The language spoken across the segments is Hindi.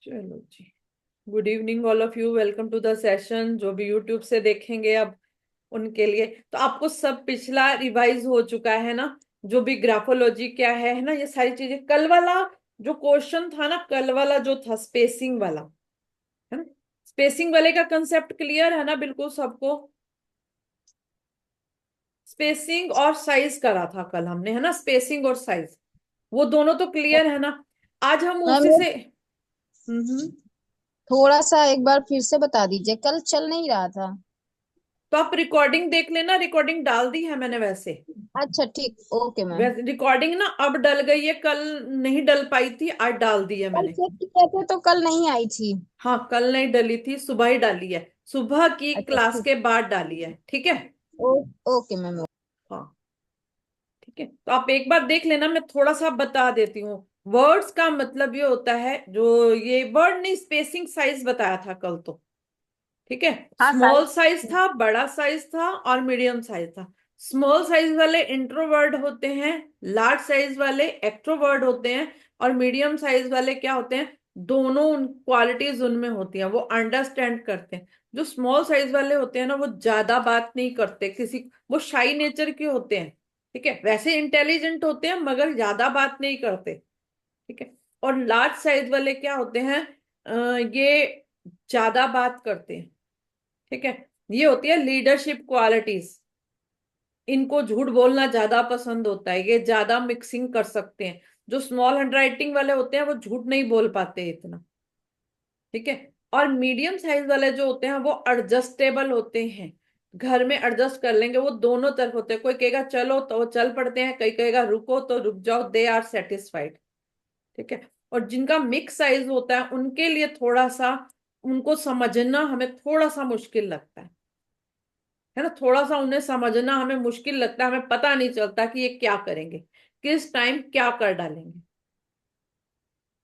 चलो जी। Good evening all of you, welcome to the session. जो भी यूट्यूब से देखेंगे अब उनके लिए तो आपको सब पिछला रिवाइज हो चुका है ना। जो भी ग्राफोलॉजी क्या है ना, ये सारी चीजें। कल वाला जो क्वेश्चन था ना, कल वाला जो था स्पेसिंग वाला, है ना। स्पेसिंग वाले का कंसेप्ट क्लियर है ना बिल्कुल सबको। स्पेसिंग और साइज करा था कल हमने, है ना। स्पेसिंग और साइज वो दोनों तो क्लियर है ना। आज हम मैम उसी ये से थोड़ा सा एक बार फिर से बता दीजिए, कल चल नहीं रहा था। तो आप रिकॉर्डिंग देख लेना, रिकॉर्डिंग डाल दी है मैंने वैसे। अच्छा ठीक, ओके मैम। वैसे रिकॉर्डिंग ना अब डल गई है, कल नहीं डल पाई थी, आज डाल दी है कल मैंने। चेक किए थे तो कल नहीं आई थी। हाँ, कल नहीं डली थी, सुबह ही डाली है। सुबह की अच्छा क्लास ठीक। के बाद डाली है, ठीक है। ओ, ओके मैम। हाँ, ठीक है। तो आप एक बार देख लेना, मैं थोड़ा सा बता देती हूँ। वर्ड्स का मतलब ये होता है, जो ये वर्ड नहीं, स्पेसिंग साइज बताया था कल तो, ठीक है। हाँ स्मॉल साइज। साइज था, बड़ा साइज था और मीडियम साइज था। स्मॉल साइज वाले इंट्रोवर्ड होते हैं, लार्ज साइज वाले एक्ट्रोवर्ड होते हैं, और मीडियम साइज वाले क्या होते हैं, दोनों उन क्वालिटीज उनमें होती हैं, वो अंडरस्टैंड करते हैं। जो स्मॉल साइज वाले होते हैं ना, वो ज्यादा बात नहीं करते किसी, वो शाई नेचर के होते हैं, ठीक है। वैसे इंटेलिजेंट होते हैं मगर ज्यादा बात नहीं करते, ठीक है। और लार्ज साइज वाले क्या होते हैं, ये ज्यादा बात करते हैं, ठीक है। ये होती है लीडरशिप क्वालिटीज। इनको झूठ बोलना ज्यादा पसंद होता है, ये ज्यादा मिक्सिंग कर सकते हैं। जो स्मॉल हैंडराइटिंग वाले होते हैं वो झूठ नहीं बोल पाते इतना, ठीक है। और मीडियम साइज वाले जो होते हैं वो एडजस्टेबल होते हैं, घर में एडजस्ट कर लेंगे। वो दोनों तरफ होते हैं, कोई कहेगा चलो तो वो चल पड़ते हैं, कोई कहेगा रुको तो रुक जाओ, दे आर सेटिस्फाइड, ठीक है। और जिनका मिक्स साइज होता है उनके लिए थोड़ा सा, उनको समझना हमें थोड़ा सा मुश्किल लगता है ना। थोड़ा सा उन्हें समझना हमें मुश्किल लगता है, हमें पता नहीं चलता कि ये क्या करेंगे, किस टाइम क्या कर डालेंगे,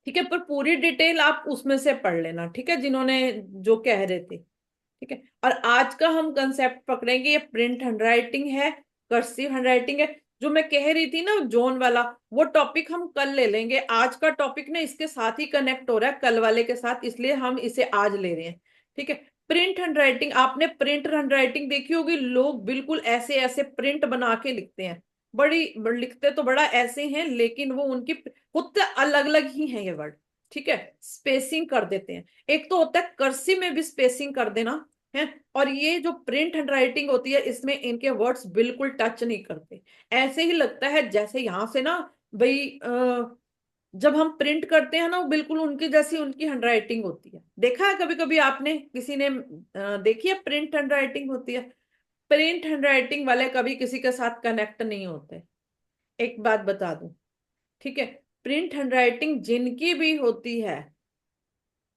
ठीक है। पर पूरी डिटेल आप उसमें से पढ़ लेना, ठीक है, जिन्होंने जो कह रहे थे, ठीक है। और आज का हम कंसेप्ट पकड़ेंगे, ये प्रिंट हैंडराइटिंग है, कर्सिव हैंडराइटिंग है। जो मैं कह रही थी ना जोन वाला, वो टॉपिक हम कल ले लेंगे। आज का टॉपिक ना इसके साथ ही कनेक्ट हो रहा है कल वाले के साथ, इसलिए हम इसे आज ले रहे हैं, ठीक है। प्रिंट हैंडराइटिंग, आपने प्रिंट हैंडराइटिंग देखी होगी, लोग बिल्कुल ऐसे ऐसे प्रिंट बना के लिखते हैं। लिखते तो बड़ा ऐसे हैं, लेकिन वो उनकी खुद से अलग अलग ही है ये वर्ड, ठीक है। स्पेसिंग कर देते हैं। एक तो होता है कर्सिव में भी स्पेसिंग कर देना है, और ये जो प्रिंट हैंडराइटिंग होती है इसमें इनके वर्ड्स बिल्कुल टच नहीं करते। ऐसे ही लगता है जैसे यहां से ना, भाई जब हम प्रिंट करते हैं ना, वो बिल्कुल उनकी जैसी उनकी हैंडराइटिंग होती है। देखा है कभी कभी आपने, किसी ने देखी है प्रिंट हैंडराइटिंग होती है। प्रिंट हैंडराइटिंग वाले कभी किसी के साथ कनेक्ट नहीं होते, एक बात बता दूं, ठीक है। प्रिंट हैंडराइटिंग जिनकी भी होती है,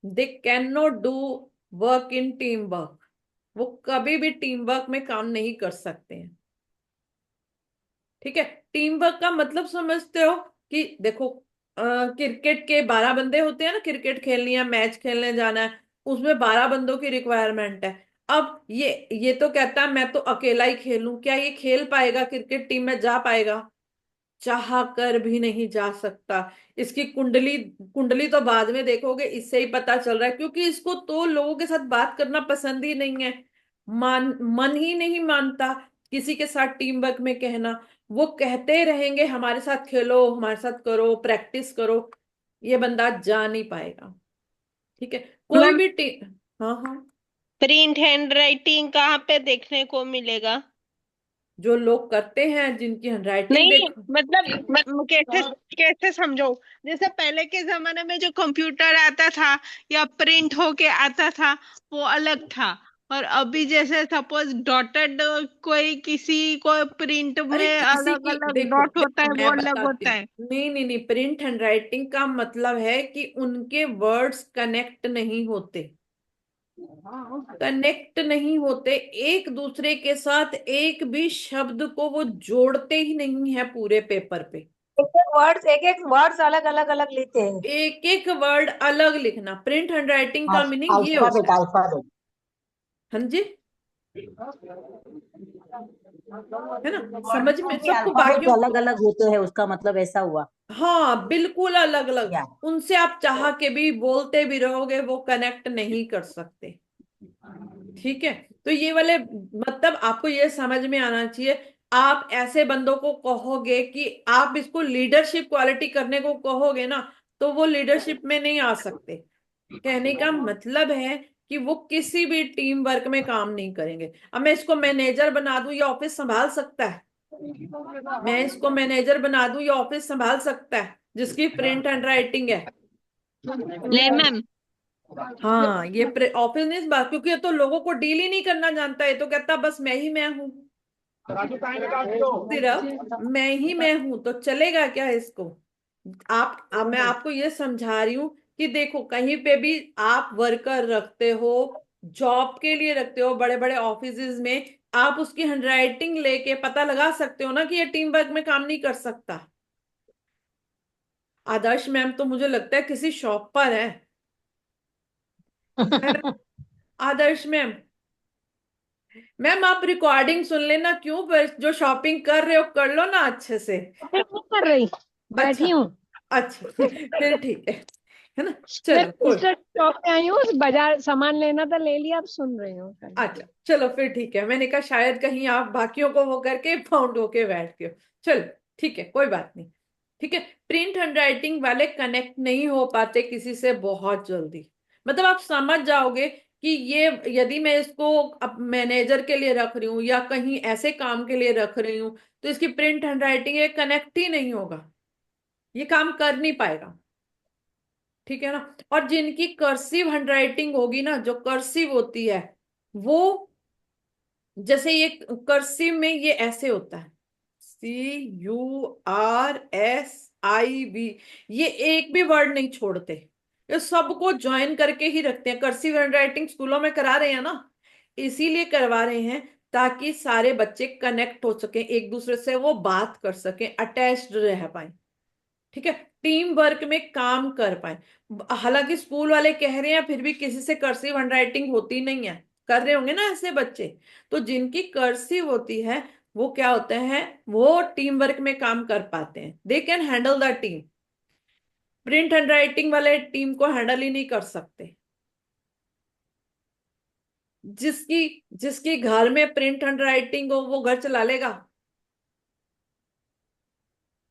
they can not do work in team work. वो कभी भी टीम वर्क में काम नहीं कर सकते हैं, ठीक है। टीम वर्क का मतलब समझते हो कि देखो, क्रिकेट के 12 बंदे होते हैं ना, क्रिकेट खेलनी है, मैच खेलने जाना है, उसमें 12 बंदों की रिक्वायरमेंट है। अब ये तो कहता है मैं तो अकेला ही खेलूं, क्या ये खेल पाएगा, क्रिकेट टीम में जा पाएगा? चाह कर भी नहीं जा सकता। इसकी कुंडली, कुंडली तो बाद में देखोगे, इससे ही पता चल रहा है, क्योंकि इसको तो लोगों के साथ बात करना पसंद ही नहीं है। मन ही नहीं मानता किसी के साथ टीम वर्क में कहना। वो कहते रहेंगे हमारे साथ खेलो, हमारे साथ करो, प्रैक्टिस करो, ये बंदा जा नहीं पाएगा, ठीक है। कोई मैम भी टीम। हाँ हाँ। प्रिंट हैंड राइटिंग कहाँ पे देखने को मिलेगा? जो लोग करते हैं, जिनकी हैंडराइटिंग नहीं देखो। मतलब कैसे कैसे समझो? जैसे पहले के जमाने में जो कंप्यूटर आता था या प्रिंट होके आता था, वो अलग था। और अभी जैसे सपोज डॉटेड, कोई किसी को प्रिंट अरे में किसी अलग की अलग देखो डॉट होता देखो है, वो मैं अलग बताती होता हूँ, है। नहीं नहीं नहीं, प्रिंट हैंडराइटिंग का मतलब है कि उनके वर्ड्स कनेक्ट नहीं होते, कनेक्ट नहीं होते एक दूसरे के साथ, एक भी शब्द को वो जोड़ते ही नहीं है पूरे पेपर पे। एक एक वर्ड्स अलग अलग अलग लिखते हैं। एक एक वर्ड अलग लिखना, प्रिंट हैंडराइटिंग का मीनिंग ये होता अल्फाबेट है। अल्फाबेट। हाँ जी। है ना, समझ में उनके सबको अल्फाबेट बाकियों अलग को। अलग होते हैं, उसका मतलब ऐसा हुआ। हाँ बिल्कुल अलग अलग। या उनसे आप चाह के भी बोलते भी रहोगे वो कनेक्ट नहीं कर सकते। ठीक है। तो ये वाले मतलब आपको ये समझ में आना चाहिए। आप ऐसे बंदों को कहोगे कि आप इसको लीडरशिप क्वालिटी करने को कहोगे ना, तो वो लीडरशिप में नहीं आ सकते। कहने का मतलब है कि वो किसी भी टीम वर्क में काम नहीं करेंगे। अब मैं इसको मैनेजर बना दूं, ये ऑफिस संभाल सकता है? मैं इसको मैनेजर बना दूं, ये ऑफिस संभाल सकता है जिसकी प्रिंट हैंड राइटिंग है? नहीं मैम। हाँ, ये ऑफिस नहीं संभाल, क्योंकि ये तो लोगों को डील ही नहीं करना जानता है। ये तो कहता बस मैं ही मैं हूं, सिर्फ मैं हूं, तो चलेगा क्या इसको? अब मैं आपको ये समझा रही हूँ कि देखो, कहीं पे भी आप वर्कर रखते हो, जॉब के लिए रखते हो बड़े बड़े ऑफिसेज में, आप उसकी हैंडराइटिंग लेके पता लगा सकते हो ना कि ये टीम वर्क में काम नहीं कर सकता। आदर्श मैम तो मुझे लगता है किसी शॉप पर है ना? आदर्श मैम, मैम आप रिकॉर्डिंग सुन लेना, क्यों जो शॉपिंग कर रहे हो कर लो ना अच्छे से। नहीं कर रही, अच्छा, बैठी हूँ। अच्छा फिर ठीक है ना? मैं चलो कोई। मिस्टर शॉप पे आई हूँ, बाजार सामान लेना था, ले लिया, अब सुन रही हूँ अच्छा चलो फिर ठीक है, मैंने कहा शायद कहीं आप बाकियों को वो करके फाउंड होके बैठ गए हो। चलो ठीक है, कोई बात नहीं। ठीक है। प्रिंट हैंडराइटिंग वाले कनेक्ट नहीं हो पाते किसी से बहुत जल्दी। मतलब आप समझ जाओगे कि ये, यदि मैं इसको अब मैनेजर के लिए रख रही हूँ या कहीं ऐसे काम के लिए रख रही हूँ, तो इसकी प्रिंट हैंडराइटिंग ये कनेक्ट ही नहीं होगा, ये काम कर नहीं पाएगा। ठीक है ना? और जिनकी कर्सिव हैंडराइटिंग होगी ना, जो कर्सिव होती है वो, जैसे ये कर्सिव में ये ऐसे होता है, CURSIV, ये एक भी वर्ड नहीं छोड़ते, ये सबको ज्वाइन करके ही रखते हैं। कर्सिव हैंडराइटिंग स्कूलों में करा रहे हैं ना, इसीलिए करवा रहे हैं ताकि सारे बच्चे कनेक्ट हो सके एक दूसरे से, वो बात कर सके, अटैच्ड रह पाए। ठीक है, टीम वर्क में काम कर पाए। हालांकि स्कूल वाले कह रहे हैं फिर भी किसी से कर्सिव हैंडराइटिंग होती नहीं है, कर रहे होंगे ना ऐसे बच्चे। तो जिनकी कर्सिव होती है वो क्या होते हैं, वो टीम वर्क में काम कर पाते हैं, they can handle the team. Print handwriting वाले टीम को हैंडल ही नहीं कर सकते। जिसकी जिसकी घर में प्रिंट हैंडराइटिंग हो वो घर चला लेगा?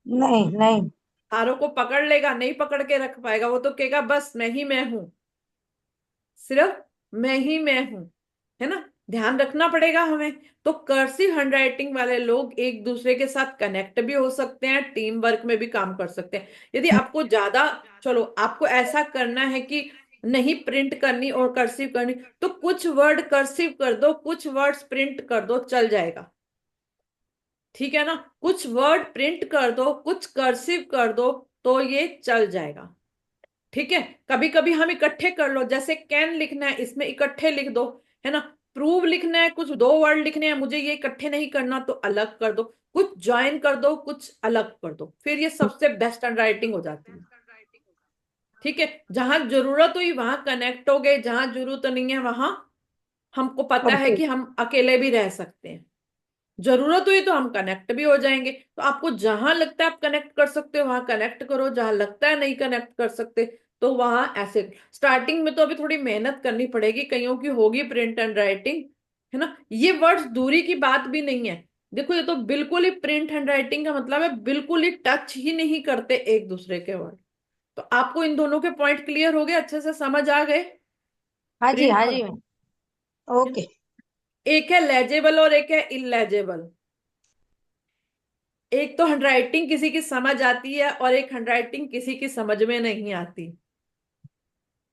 नहीं नहीं। सारों को पकड़ लेगा? नहीं पकड़ के रख पाएगा, वो तो कहेगा बस मैं ही मैं हूं, सिर्फ मैं ही मैं हूं। है ना? ध्यान रखना पड़ेगा हमें। तो कर्सिव हैंडराइटिंग वाले लोग एक दूसरे के साथ कनेक्ट भी हो सकते हैं, टीम वर्क में भी काम कर सकते हैं। यदि आपको ज्यादा, चलो आपको ऐसा करना है कि नहीं प्रिंट करनी और कर्सिव करनी, तो कुछ वर्ड कर्सिव कर दो, कुछ वर्ड्स प्रिंट कर दो, चल जाएगा। ठीक है ना? कुछ वर्ड प्रिंट कर दो, कुछ कर्सिव कर दो, तो ये चल जाएगा। ठीक है। कभी कभी हम इकट्ठे कर लो, जैसे कैन लिखना है इसमें इकट्ठे लिख दो, है ना? प्रूव लिखना है, कुछ दो वर्ड लिखने हैं, मुझे ये इकट्ठे नहीं करना तो अलग कर दो, कुछ ज्वाइन कर दो, कुछ अलग कर दो, फिर ये सबसे बेस्ट हैंड राइटिंग हो जाती है। ठीक है। जहां जरूरत हुई वहां कनेक्ट हो गए, जहां जरूरत नहीं है वहां हमको पता है ओके। कि हम अकेले भी रह सकते हैं। जरूरत हुई तो हम कनेक्ट भी हो जाएंगे। तो आपको जहां लगता है आप कनेक्ट कर सकते हो वहां कनेक्ट करो, जहां लगता है नहीं कनेक्ट कर सकते तो वहां ऐसे। स्टार्टिंग में तो अभी थोड़ी मेहनत करनी पड़ेगी, कईयों की होगी प्रिंट एंड राइटिंग, है ना? ये वर्ड्स दूरी की बात भी नहीं है। देखो ये तो बिल्कुल ही प्रिंट हैंड राइटिंग का मतलब है बिल्कुल ही टच ही नहीं करते एक दूसरे के वर्ड। तो आपको इन दोनों के पॉइंट क्लियर हो गए, अच्छे से समझ आ गए? हाँ जी, प्रिंट हाँ और, जी। ओके। एक है लेजेबल और एक है इलेजेबल। एक तो हैंडराइटिंग किसी की समझ आती है और एक हैंडराइटिंग किसी की समझ में नहीं आती।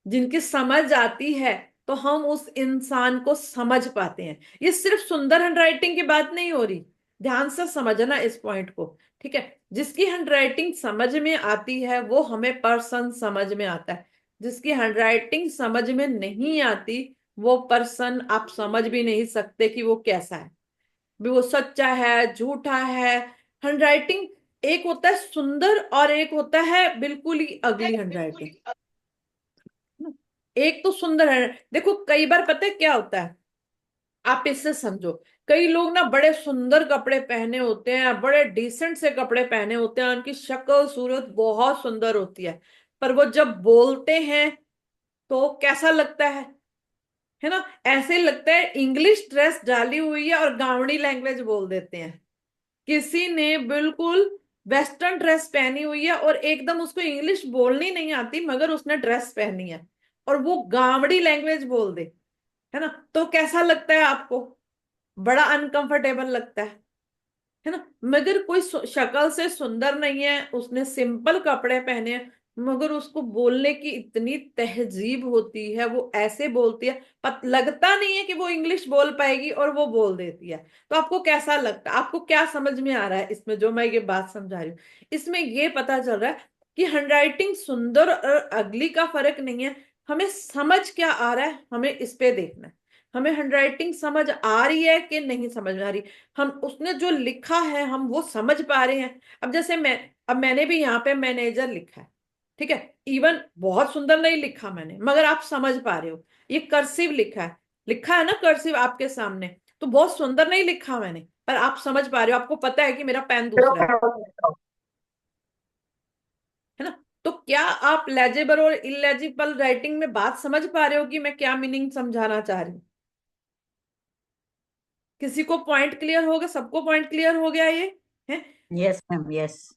जिनकी समझ आती है तो हम उस इंसान को समझ पाते हैं। ये सिर्फ सुंदर हैंडराइटिंग की बात नहीं हो रही, ध्यान से समझना इस पॉइंट को। ठीक है। जिसकी हैंडराइटिंग समझ में आती है वो हमें पर्सन समझ में आता है, जिसकी हैंडराइटिंग समझ में नहीं आती वो पर्सन आप समझ भी नहीं सकते कि वो कैसा है, भी वो सच्चा है झूठा है। हैंडराइटिंग एक होता है सुंदर और एक होता है बिल्कुल ही अगली हैंडराइटिंग। एक तो सुंदर है, देखो कई बार पता है क्या होता है, आप इससे समझो, कई लोग ना बड़े सुंदर कपड़े पहने होते हैं, बड़े डिसेंट से कपड़े पहने होते हैं, उनकी शक्ल सूरत बहुत सुंदर होती है, पर वो जब बोलते हैं तो कैसा लगता है ना? ऐसे लगता है इंग्लिश ड्रेस डाली हुई है और गावड़ी लैंग्वेज बोल देते हैं। किसी ने बिल्कुल वेस्टर्न ड्रेस पहनी हुई है और एकदम उसको इंग्लिश बोलनी नहीं आती, मगर उसने ड्रेस पहनी है और वो गावड़ी लैंग्वेज बोल दे, है ना, तो कैसा लगता है आपको? बड़ा अनकंफर्टेबल लगता है ना? मगर कोई शक्ल से सुंदर नहीं है, उसने सिंपल कपड़े पहने हैं, मगर उसको बोलने की इतनी तहजीब होती है, वो ऐसे बोलती है, लगता नहीं है कि वो इंग्लिश बोल पाएगी और वो बोल देती है। तो आपको कैसा लगता है? आपको क्या समझ में आ रहा है इसमें जो मैं ये बात समझा रही हूँ? इसमें ये पता चल रहा है कि हैंडराइटिंग सुंदर और अगली का फर्क नहीं है, हमें समझ क्या आ रहा है, हमें इस पे देखना है। हमें हैंडराइटिंग समझ आ रही है कि नहीं समझ आ रही, हम उसने जो लिखा है हम वो समझ पा रहे हैं। अब जैसे मैंने भी यहाँ पे मैनेजर लिखा है, ठीक है, इवन बहुत सुंदर नहीं लिखा मैंने, मगर आप समझ पा रहे हो। ये कर्सिव लिखा है ना, कर्सिव आपके सामने, तो बहुत सुंदर नहीं लिखा मैंने, पर आप समझ पा रहे हो, आपको पता है कि मेरा पेन दूसरा है ना? तो क्या आप लेजिबल और इलेजिबल राइटिंग में बात समझ पा रहे हो कि मैं क्या मीनिंग समझाना चाह रही हूँ? किसी को पॉइंट क्लियर होगा? सबको पॉइंट क्लियर हो गया ये है? Yes ma'am, yes.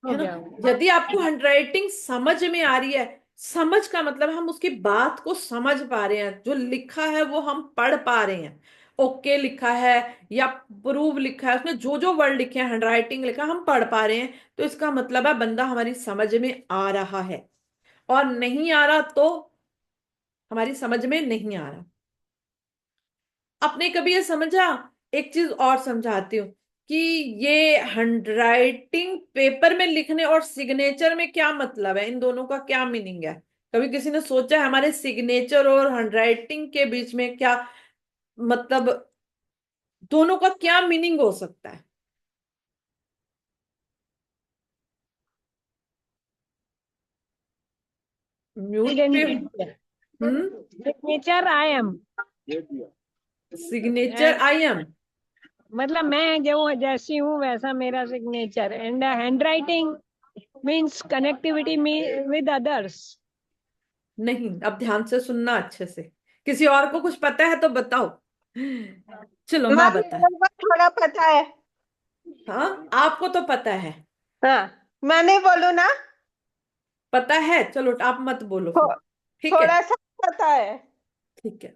हो है ना? गया। यदि आपको हैंडराइटिंग समझ में आ रही है, समझ का मतलब हम उसकी बात को समझ पा रहे हैं, जो लिखा है वो हम पढ़ पा रहे हैं, ओके लिखा है या प्रूव लिखा है, उसमें जो जो वर्ड लिखे हैं, हैंडराइटिंग लिखा हम पढ़ पा रहे हैं, तो इसका मतलब है बंदा हमारी समझ में आ रहा है। और नहीं आ रहा तो हमारी समझ में नहीं आ रहा। आपने कभी ये समझा? एक चीज और समझाती हूँ कि ये हैंडराइटिंग पेपर में लिखने और सिग्नेचर में क्या मतलब है, इन दोनों का क्या मीनिंग है? कभी किसी ने सोचा है हमारे सिग्नेचर और हैंडराइटिंग के बीच में क्या मतलब, दोनों का क्या मीनिंग हो सकता है? म्यूट पे। Signature I am, signature I am. मतलब मैं जो जैसी हूँ वैसा मेरा signature. And hand writing means connectivity with others. नहीं, अब ध्यान से सुनना अच्छे से, किसी और को कुछ पता है तो बताओ। चलो मैं मैम बता। मेरे को थोड़ा पता है। हाँ, आपको तो पता है। हाँ, मैं नहीं बोलू ना। पता है, चलो आप मत बोलो थो, फिर। ठीक है, थोड़ा सा पता है। ठीक है।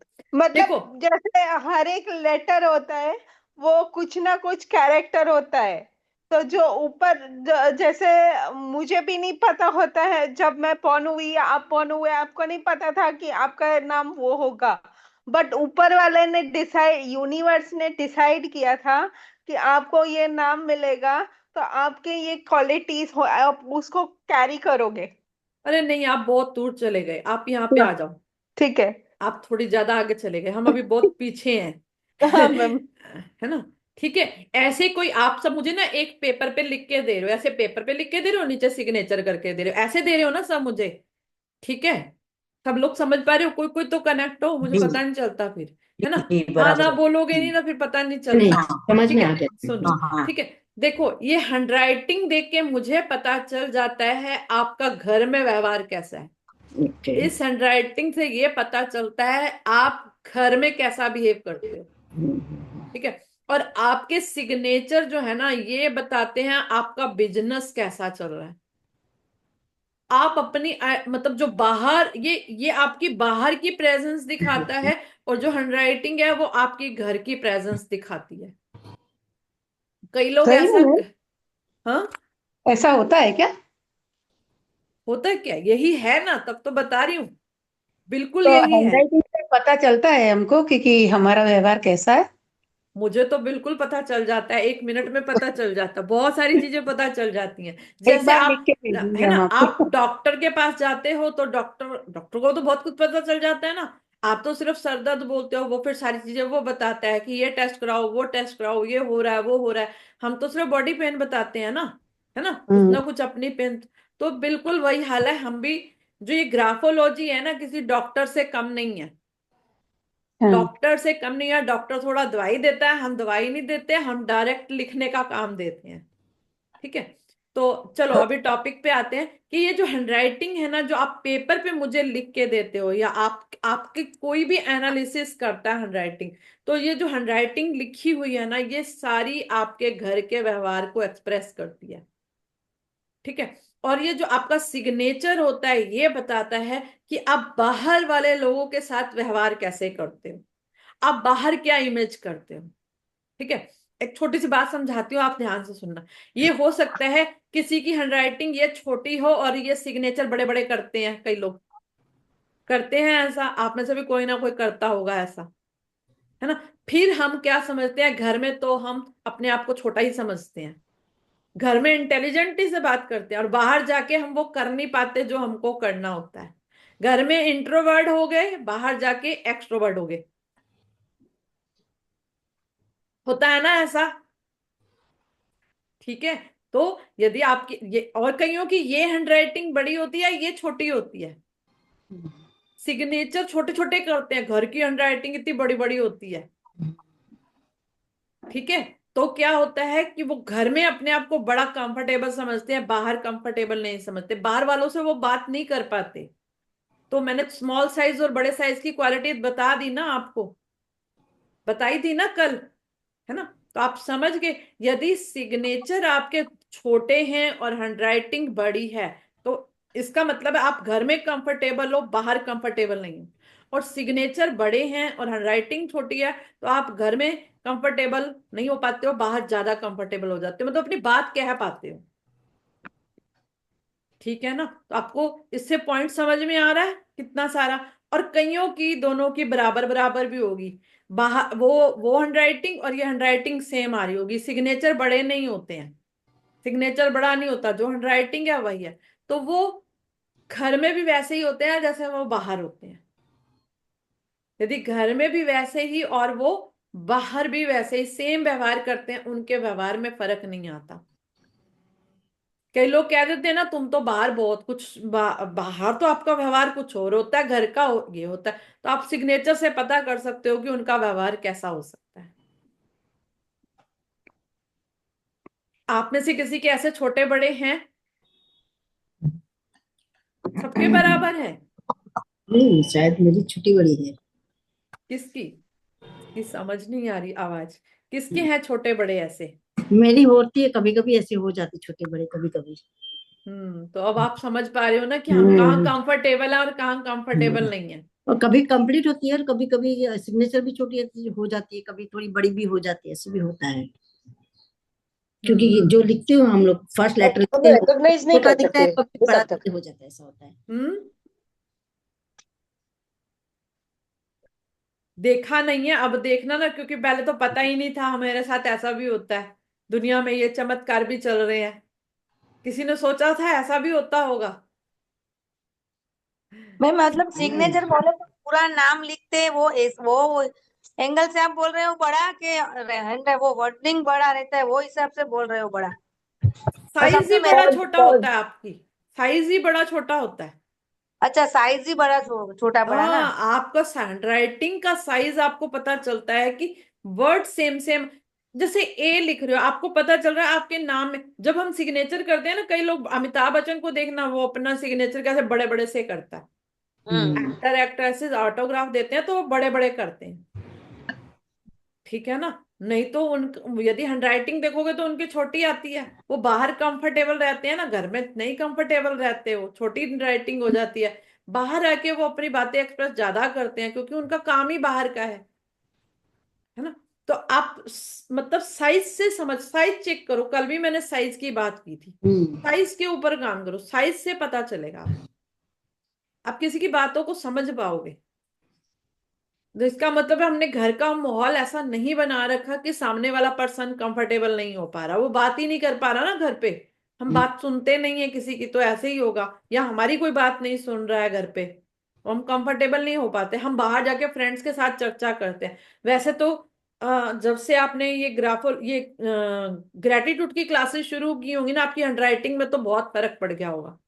देखो, मतलब जैसे हर एक लेटर होता है, वो कुछ ना कुछ कैरेक्टर होता है। तो जो ऊपर जैसे मुझे भी नहीं पता होता है, जब मैं पौन हुई या आप पौन हुए, आपको नहीं पता था कि आपका नाम वो होगा। बट ऊपर वाले ने डिसाइड, यूनिवर्स ने डिसाइड किया था कि आपको ये नाम मिलेगा। तो आपके ये क्वालिटीज हो, आप उसको कैरी करोगे। अरे नहीं, आप बहुत दूर चले गए, आप यहाँ पे आ जाओ। ठीक है। आप थोड़ी ज्यादा आगे चले गए, हम अभी बहुत पीछे हाँ हैं। मैम। है ना? ठीक है। ऐसे कोई आप सब मुझे ना एक पेपर पे लिख के दे रहे हो, ऐसे पेपर पे लिख के दे रहे हो, नीचे सिग्नेचर करके दे रहे हो, ऐसे दे रहे हो ना सब मुझे? ठीक है, सब लोग समझ पा रहे हो? कोई कोई तो कनेक्ट हो, मुझे जी पता नहीं चलता फिर, है ना? जी, हाँ ना बराबर। बोलोगे जी। नहीं ना, फिर पता नहीं नहीं, चलता। समझ ठीक में है, आ गया। सुनो। हाँ हाँ। ठीक है, देखो, ये हैंडराइटिंग देख के मुझे पता चल जाता है आपका घर में व्यवहार कैसा है। ओके। इस हैंडराइटिंग से ये पता चलता है आप घर में कैसा बिहेव करते हो। ठीक है, और आपके सिग्नेचर जो है ना, ये बताते हैं आपका बिजनेस कैसा चल रहा है। आप अपनी मतलब जो बाहर, ये आपकी बाहर की प्रेजेंस दिखाता है, और जो हैंडराइटिंग है वो आपकी घर की प्रेजेंस दिखाती है। कई लोग सही ऐसा में हाँ, ऐसा होता है क्या? होता है क्या? यही है ना, तब तो बता रही हूं, बिल्कुल तो यही है। हैंडराइटिंग से पता चलता है हमको कि हमारा व्यवहार कैसा है। मुझे तो बिल्कुल पता चल जाता है, 1 मिनट में पता चल जाता है, बहुत सारी चीजें पता चल जाती हैं। एक जैसे बार लिख आप, के भेजेंगे है ना, हम आप आपको। डॉक्टर के पास जाते हो तो डॉक्टर डॉक्टर को तो बहुत कुछ पता चल जाता है ना। आप तो सिर्फ सर दर्द बोलते हो, वो फिर सारी चीजें वो बताता है कि ये टेस्ट कराओ, वो टेस्ट कराओ, ये हो रहा है, वो हो रहा है। हम तो सिर्फ बॉडी पेन बताते हैं ना, है ना, कुछ हम्म। ना कुछ अपनी पेन। तो बिल्कुल वही हाल है, हम भी, जो ये ग्राफोलॉजी है ना, किसी डॉक्टर से कम नहीं है। हाँ। डॉक्टर से कम नहीं है। डॉक्टर थोड़ा दवाई देता है, हम दवाई नहीं देते, हम डायरेक्ट लिखने का काम देते हैं। ठीक है। तो चलो अभी टॉपिक पे आते हैं कि ये जो हैंडराइटिंग है ना, जो आप पेपर पे मुझे लिख के देते हो, या आपकी कोई भी एनालिसिस करता है हैंडराइटिंग, तो ये जो हैंडराइटिंग लिखी हुई है ना, ये सारी आपके घर के व्यवहार को एक्सप्रेस करती है। ठीक है। और ये जो आपका सिग्नेचर होता है, ये बताता है कि आप बाहर वाले लोगों के साथ व्यवहार कैसे करते हो, आप बाहर क्या इमेज करते हो। ठीक है। एक छोटी सी बात समझाती हूँ, आप ध्यान से सुनना। ये हो सकता है किसी की हैंडराइटिंग ये छोटी हो और ये सिग्नेचर बड़े बड़े करते हैं, कई लोग करते हैं ऐसा, आप में से भी कोई ना कोई करता होगा ऐसा, है ना। फिर हम क्या समझते हैं, घर में तो हम अपने आप को छोटा ही समझते हैं, घर में इंटेलिजेंट ही से बात करते हैं, और बाहर जाके हम वो कर नहीं पाते जो हमको करना होता है। घर में इंट्रोवर्ट हो गए, बाहर जाके एक्सट्रोवर्ट हो गए, होता है ना ऐसा। ठीक है। तो यदि आपकी ये, और कईयों की ये हैंडराइटिंग बड़ी होती है, ये छोटी होती है, सिग्नेचर छोटे छोटे करते हैं, घर की हैंडराइटिंग इतनी बड़ी बड़ी होती है। ठीक है। तो क्या होता है कि वो घर में अपने आप को बड़ा कंफर्टेबल समझते हैं, बाहर कंफर्टेबल नहीं समझते, बाहर वालों से वो बात नहीं कर पाते। तो मैंने स्मॉल साइज और बड़े साइज की क्वालिटी बता दी ना आपको, बताई थी ना कल, है ना। तो आप समझ गए, यदि सिग्नेचर आपके छोटे हैं और हैंडराइटिंग बड़ी है, तो इसका मतलब है आप घर में कंफर्टेबल हो, बाहर कंफर्टेबल नहीं हो। और सिग्नेचर बड़े हैं और हैंडराइटिंग छोटी है, तो आप घर में कंफर्टेबल नहीं हो पाते हो, बाहर ज्यादा कंफर्टेबल हो जाते हो, मतलब अपनी बात कह पाते हो। ठीक है ना। तो आपको इससे पॉइंट समझ में आ रहा है कितना सारा। और कईयों की दोनों की बराबर बराबर भी होगी, बाहर वो हैंडराइटिंग और ये हैंडराइटिंग सेम आ रही होगी, सिग्नेचर बड़े नहीं होते हैं, सिग्नेचर बड़ा नहीं होता, जो हैंडराइटिंग है वही है। तो वो घर में भी वैसे ही होते हैं जैसे वो बाहर होते हैं, यदि घर में भी वैसे ही और वो बाहर भी वैसे ही सेम व्यवहार करते हैं, उनके व्यवहार में फर्क नहीं आता। कई लोग कह देते हैं ना, तुम तो बाहर बहुत कुछ बाहर तो आपका व्यवहार कुछ और होता है, घर का ये होता है। तो आप सिग्नेचर से पता कर सकते हो कि उनका व्यवहार कैसा हो सकता है। आप में से किसी के ऐसे छोटे बड़े हैं, सबके बराबर है। नहीं, शायद मेरी छुट्टी बड़ी है। किसकी की समझ नहीं आ रही आवाज, किसके हैं छोटे बड़े ऐसे। मेरी होती है, कभी कभी ऐसे हो जाती छोटे बड़े, कभी कभी। तो अब आप समझ पा रहे हो ना कि हम कहाँ हम्म। कंफर्टेबल है और कहाँ कंफर्टेबल हम्म। नहीं है। और कभी कंप्लीट होती है और कभी कभी सिग्नेचर भी छोटी हो जाती है, कभी थोड़ी बड़ी भी हो जाती है, ऐसे भी होता है। क्योंकि हम्म। जो लिखते हो हम लोग फर्स्ट लेटर हम लिखते हो, रिकॉग्नाइज नहीं छोटा कर दिखता है, सकते कभी इस बड़ा हद तक। हो जाता है, ऐसा होता है। हम्म। देखा नहीं है, अब देखना ना, क्योंकि पहले तो पता ही नहीं था, मेरे साथ ऐसा भी होता है, दुनिया में ये चमत्कार भी चल रहे हैं, किसी ने सोचा था ऐसा भी होता होगा। मैं मतलब सिग्नेचर बोले तो पूरा नाम लिखते हैं, वो एंगल से आप बोल रहे हो बड़ा के हैंड वो वर्डिंग बड़ा रहता है, वो हिसाब से बोल रहे हो बड़ा। बस साइज ही अपने बड़ा में छोटा होता है, आपकी साइज ही बड़ा छोटा होता है। अच्छा साइज ही बड़ा छोटा बड़ा ना। हाँ, आपका हैंड राइटिंग का साइज आपको पता चलता है कि वर्ड सेम सेम, जैसे ए लिख रहे हो, आपको पता चल रहा है आपके नाम में। जब हम सिग्नेचर करते हैं ना, कई लोग, अमिताभ बच्चन को देखना, वो अपना सिग्नेचर कैसे बड़े बड़े से करता है, एक्टर एक्ट्रेसेस ऑटोग्राफ देते हैं तो वो बड़े बड़े करते हैं। ठीक है ना। नहीं तो उन यदि हैंडराइटिंग देखोगे तो उनकी छोटी आती है, वो बाहर कंफर्टेबल रहते हैं ना, घर में नहीं कंफर्टेबल रहते, वो छोटी हैंडराइटिंग हो जाती है। बाहर आके वो अपनी बातें एक्सप्रेस ज्यादा करते हैं, क्योंकि उनका काम ही बाहर का है ना। तो आप मतलब साइज से समझ, साइज चेक करो, कल भी मैंने साइज की बात की थी, साइज के ऊपर काम करो, साइज से पता चलेगा आपको, आप किसी की बातों को समझ पाओगे। तो इसका मतलब है हमने घर का माहौल ऐसा नहीं बना रखा कि सामने वाला पर्सन कंफर्टेबल नहीं हो पा रहा, वो बात ही नहीं कर पा रहा ना घर पे, हम बात सुनते नहीं है किसी की, तो ऐसे ही होगा, या हमारी कोई बात नहीं सुन रहा है घर पे, तो हम कंफर्टेबल नहीं हो पाते, हम बाहर जाके फ्रेंड्स के साथ चर्चा करते हैं। वैसे तो जब से आपने ये ग्रेटिट्यूड की क्लासेस शुरू की होंगी ना, आपकी हैंडराइटिंग में तो बहुत फर्क पड़ गया होगा।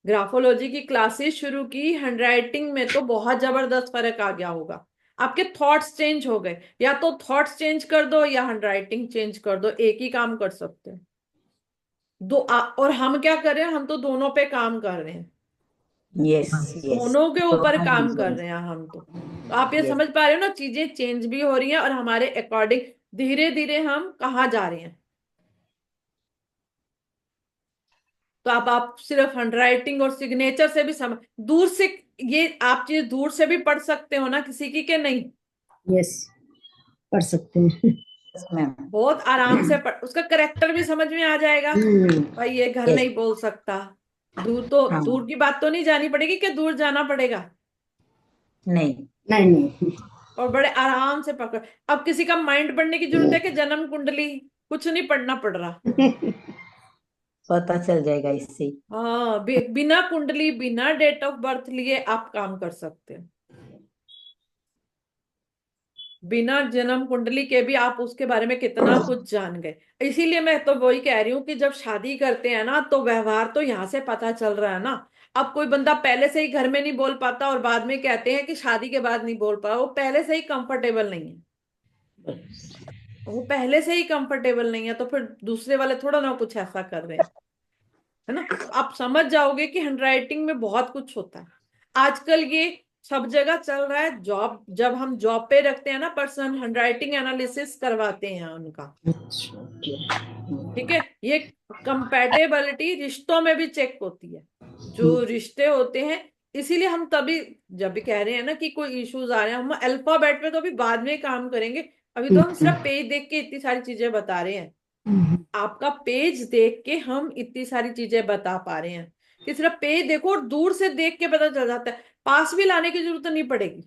ग्राफोलॉजी की क्लासेस शुरू की, हैंडराइटिंग में तो बहुत जबरदस्त फर्क आ गया होगा। आपके थॉट्स चेंज हो गए, या तो थॉट्स चेंज कर दो या हैंडराइटिंग चेंज कर दो, एक ही काम कर सकते हैं। और हम क्या कर रहे हैं, हम तो दोनों पे काम कर रहे हैं, यस यस, दोनों के ऊपर दोनों काम कर रीजन। रहे हैं हम तो आप ये यस, समझ पा रहे हो ना, चीजें चेंज भी हो रही हैं और हमारे अकॉर्डिंग धीरे धीरे हम कहाँ जा रहे हैं। तो आप सिर्फ हैंडराइटिंग और सिग्नेचर से भी समझ, दूर से ये आप चीज दूर से भी पढ़ सकते हो ना किसी की, के नहीं? यस, पढ़ सकते हैं। मैम। बहुत आराम से उसका करेक्टर भी समझ में आ जाएगा, भाई ये घर यस, नहीं बोल सकता। दूर हाँ, की बात तो नहीं जानी पड़ेगी कि दूर जाना पड़ेगा, नहीं, नहीं नहीं। और बड़े आराम से पकड़। अब किसी का माइंड पढ़ने की जरूरत है कि जन्म कुंडली? कुछ नहीं पढ़ना पड़ रहा। पता चल जाएगा इससे। हाँ, बिना कुंडली बिना डेट ऑफ बर्थ लिए आप काम कर सकते हैं, बिना जन्म कुंडली के भी आप उसके बारे में कितना कुछ जान गए। इसीलिए मैं तो वही कह रही हूँ कि जब शादी करते हैं ना, तो व्यवहार तो यहाँ से पता चल रहा है ना। अब कोई बंदा पहले से ही घर में नहीं बोल पाता और बाद में कहते हैं कि शादी के बाद नहीं बोल पा, वो पहले से ही कंफर्टेबल नहीं है, वो पहले से ही कंफर्टेबल नहीं है, तो फिर दूसरे वाले थोड़ा ना कुछ ऐसा कर रहे हैं, है ना? तो आप समझ जाओगे कि हैंडराइटिंग में बहुत कुछ होता है। आजकल ये सब जगह चल रहा है, जॉब जब हम जॉब पे रखते हैं ना पर्सन, हैंडराइटिंग एनालिसिस करवाते हैं उनका, ठीक है? ये कंपैटिबिलिटी रिश्तों में भी चेक होती है, जो रिश्ते होते हैं। इसीलिए हम तभी जब भी कह रहे हैं ना कि कोई इश्यूज आ रहे हैं, हम अल्फाबेट में तो अभी बाद में काम करेंगे, अभी तो हम सिर्फ पेज देख के इतनी सारी चीजें बता रहे हैं। आपका पेज देख के हम इतनी सारी चीजें बता पा रहे हैं कि सिर्फ पेज देखो और दूर से देख के पता चल जाता है। पास भी लाने की जरूरत नहीं पड़ेगी,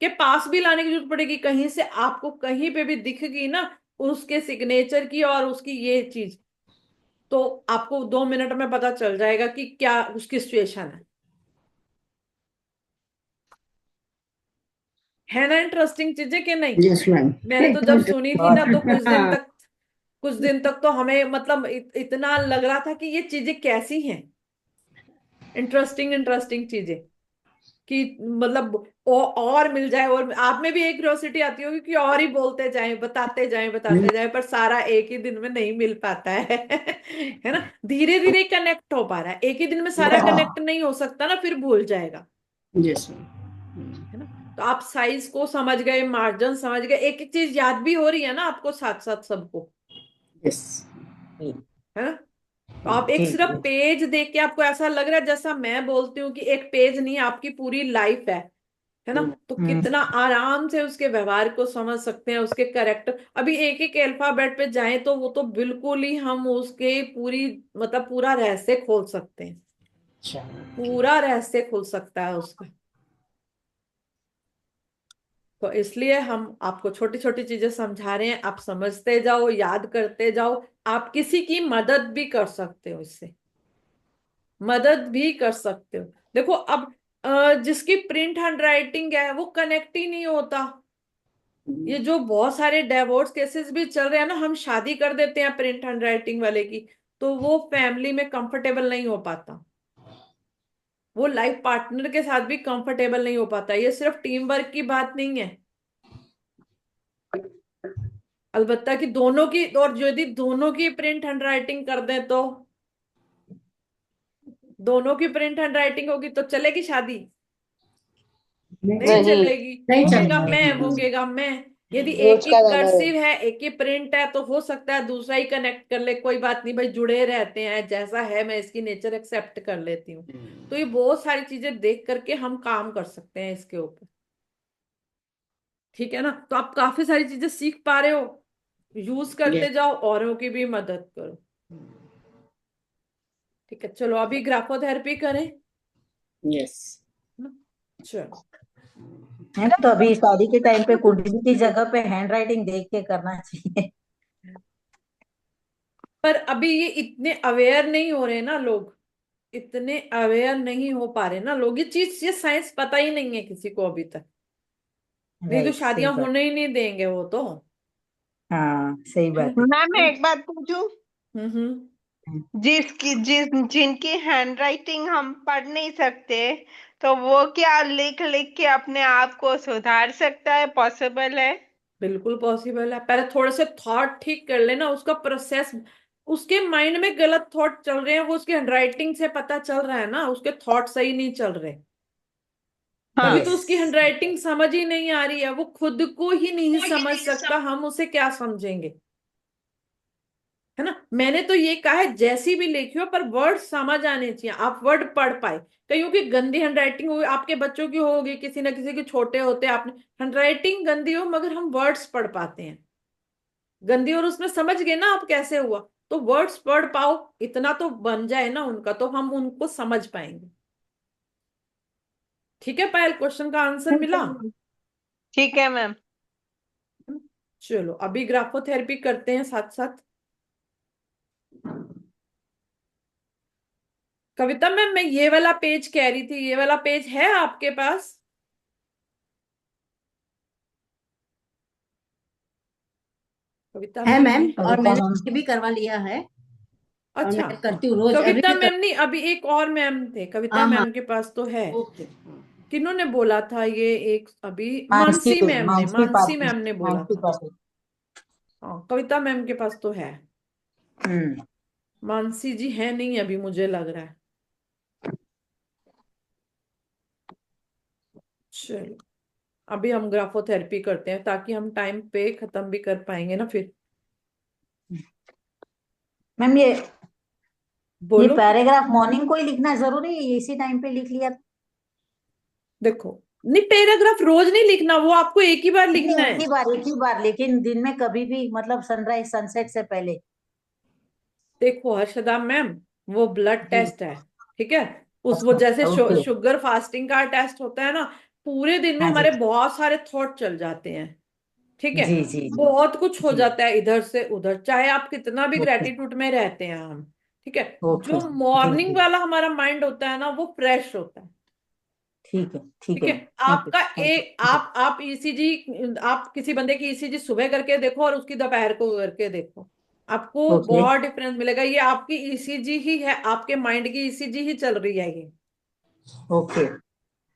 कि पास भी लाने की जरूरत पड़ेगी, कहीं से आपको कहीं पे भी दिख गई ना उसके सिग्नेचर की और उसकी ये चीज, तो आपको 2 मिनट में पता चल जाएगा कि क्या उसकी सिचुएशन है ना? इंटरेस्टिंग चीजें कि नहीं? Yes ma'am. मैंने तो जब सुनी थी ना, तो बहुत। कुछ दिन तक तो हमें मतलब इतना लग रहा था कि ये चीजें कैसी हैं, इंटरेस्टिंग इंटरेस्टिंग चीजें, कि मतलब और मिल जाए। और आप में भी एक क्यूरियोसिटी आती होगी कि और ही बोलते जाएं, बताते जाएं, पर सारा एक ही दिन में नहीं मिल पाता है है ना? धीरे धीरे कनेक्ट हो पा रहा है, एक ही दिन में सारा कनेक्ट नहीं हो सकता ना, फिर भूल जाएगा, यस मैम। है ना? तो आप साइज को समझ गए, मार्जिन समझ गए, एक एक चीज याद भी हो रही है ना आपको साथ साथ सबको, यस। है ना? तो आप एक ठीक सिर्फ है। पेज देख के आपको ऐसा लग रहा है, जैसा मैं बोलती हूँ कि एक पेज नहीं, आपकी पूरी लाइफ है ना? तो कितना आराम से उसके व्यवहार को समझ सकते हैं, उसके कैरेक्टर। अभी एक एक अल्फाबेट पे जाएं तो वो तो बिल्कुल ही हम उसके पूरी मतलब पूरा रहस्य खोल सकते हैं, अच्छा। पूरा रहस्य खुल सकता है उसका। तो इसलिए हम आपको छोटी छोटी चीजें समझा रहे हैं, आप समझते जाओ, याद करते जाओ। आप किसी की मदद भी कर सकते हो इससे, मदद भी कर सकते हो। देखो अब जिसकी प्रिंट हैंडराइटिंग है वो कनेक्ट ही नहीं होता। ये जो बहुत सारे डिवोर्स केसेस भी चल रहे हैं ना, हम शादी कर देते हैं प्रिंट हैंडराइटिंग वाले की, तो वो फैमिली में कंफर्टेबल नहीं हो पाता, वो लाइफ पार्टनर के साथ भी कंफर्टेबल नहीं हो पाता। ये सिर्फ टीम वर्क की बात नहीं है, अलबत्ता कि दोनों की, और यदि दोनों की प्रिंट हैंडराइटिंग कर दें तो, दोनों की प्रिंट हैंडराइटिंग होगी तो चलेगी शादी? नहीं नहीं चलेगी। नहीं मुंगेगा चलेगा। मैं, मुंगेगा मैं। यदि एक रोज ही का ज्यादा है। कर्सिव है, एक ही प्रिंट है, तो हो सकता है दूसरा ही कनेक्ट कर ले, कोई बात नहीं भाई, जुड़े रहते हैं, जैसा है मैं इसकी नेचर एक्सेप्ट कर लेती हूँ। तो ये बहुत सारी चीजें देख करके हम काम कर सकते हैं इसके ऊपर, ठीक है ना? तो आप काफी सारी चीजें सीख पा रहे हो, यूज करते जाओ, औरों की भी मदद करो, ठीक है? चलो अभी ग्राफोथेरेपी करें यस। ना? चलो, है ना, तो अभी शादी के टाइम पे कुंडली की जगह पे हैंड राइटिंग देख के करना चाहिए। पर अभी ये इतने अवेयर नहीं हो रहे ना लोग, इतने अवेयर नहीं हो पा रहे ना लोग, ये चीज, ये साइंस पता ही नहीं है किसी को अभी तक, नहीं तो राइट, सही शादियां बात। होने ही नहीं देंगे वो तो, हाँ, सही है ना? बात है। मैम मैं एक बात पूछूं? हम्म। जिनकी हैंडराइटिंग हम पढ़ नहीं सकते, तो वो क्या लिख लिख के अपने आप को सुधार सकता है? पॉसिबल है? बिल्कुल पॉसिबल है। पहले थोड़े से थॉट ठीक कर लेना, उसका प्रोसेस, उसके माइंड में गलत थॉट चल रहे हैं, वो उसकी हैंडराइटिंग से पता चल रहा है ना, उसके थॉट सही नहीं चल रहे, तभी हाँ। तो उसकी हैंडराइटिंग समझ ही नहीं आ रही है। वो खुद को ही नहीं समझ सकता, हम उसे क्या समझेंगे, है ना। मैंने तो ये कहा है जैसी भी लिखी हो पर वर्ड समझ आने चाहिए, आप वर्ड पढ़ पाए। कईयों की गंदी हैंडराइटिंग होगी, आपके बच्चों की होगी, किसी ना किसी के छोटे होते, आपने हैंडराइटिंग गंदी हो मगर हम वर्ड्स पढ़ पाते हैं गंदी, और उसमें समझ गए ना आप कैसे हुआ, तो वर्ड्स पढ़ पाओ, इतना तो बन जाए ना उनका, तो हम उनको समझ पाएंगे। ठीक है पायल, क्वेश्चन का आंसर मिला। ठीक है मैम। चलो अभी ग्राफोथेरेपी करते हैं साथ साथ। कविता मैम, मैं ये वाला पेज कह रही थी, ये वाला पेज है आपके पास? कविता है मैम मैम, है? और कविता मैंने मैम। ये भी करवा लिया है, और अच्छा, मैं करती हूँ रोज, कविता एवरीडे मैम नहीं, अभी एक और मैम थे, कविता हाँ हाँ, मैम के पास तो है। ओके। किन्होंने बोला था ये एक अभी? मानसी मानसी मैम ने, मानसी मानसी पाटिल। मैम ने बोला मानसी था। पाटिल। हाँ, कविता मैम के पास तो है। हम्म। मानसी जी है नहीं अभी, मुझे लग रहा है। चलो अभी हम ग्राफोथेरेपी करते हैं ताकि हम टाइम पे खत्म भी कर पाएंगे ना फिर। मैम ये बोलो। पैराग्राफ मॉर्निंग को ही लिखना जरूरी है, इसी टाइम पे लिख लिया? देखो, नहीं पैराग्राफ रोज नहीं लिखना, वो आपको एक ही बार नहीं लिखना नहीं, है। एक ही बार, लेकिन दिन में कभी भी, मतलब सनराइज सनसेट से पहले। देखो हर्षदा मैम, वो ब्लड जी। टेस्ट है, ठीक है। उस वो अच्छा। जैसे ओके। शुगर फास्टिंग का टेस्ट होता है ना, पूरे दिन में हाँ जी। हमारे बहुत सारे थॉट चल जाते हैं, ठीक है। जी जी जी। बहुत कुछ हो जी। जाता है इधर से उधर, चाहे आप कितना भी ओके। ग्रेटिट्यूड में रहते हैं हम, ठीक है। ओके। जो जी मॉर्निंग जी। वाला हमारा माइंड होता है ना, वो फ्रेश होता है, ठीक है ठीक ठीक है। है। थैंक यू आपका थैंक एक यू। आप ईसीजी, आप किसी बंदे की ईसीजी सुबह करके देखो और उसकी दोपहर को करके देखो, आपको ओके। बहुत डिफरेंस मिलेगा। ये आपकी ईसीजी ही है, आपके माइंड की ईसीजी ही चल रही है ये, ओके।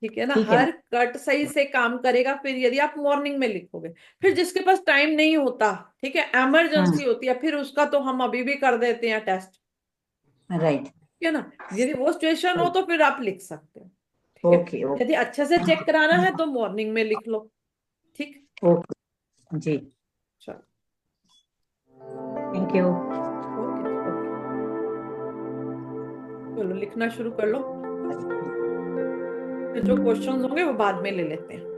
ठीक है ना। ठीक है हर मैम। कट सही से काम करेगा फिर, यदि आप मॉर्निंग में लिखोगे। फिर जिसके पास टाइम नहीं होता, ठीक है, इमरजेंसी होती है, फिर उसका तो हम अभी भी कर देते हैं टेस्ट, राइट। ठीक है ना। यदि वो सिचुएशन हो तो फिर आप लिख सकते हो, ठीक है। ओके यदि ओके। अच्छे से चेक कराना है तो मॉर्निंग में लिख लो, ठीक। ओके जी। चलो, थैंक यू। ओके ओके, चलो लिखना शुरू कर लो, फिर जो क्वेश्चंस होंगे वो बाद में ले लेते हैं।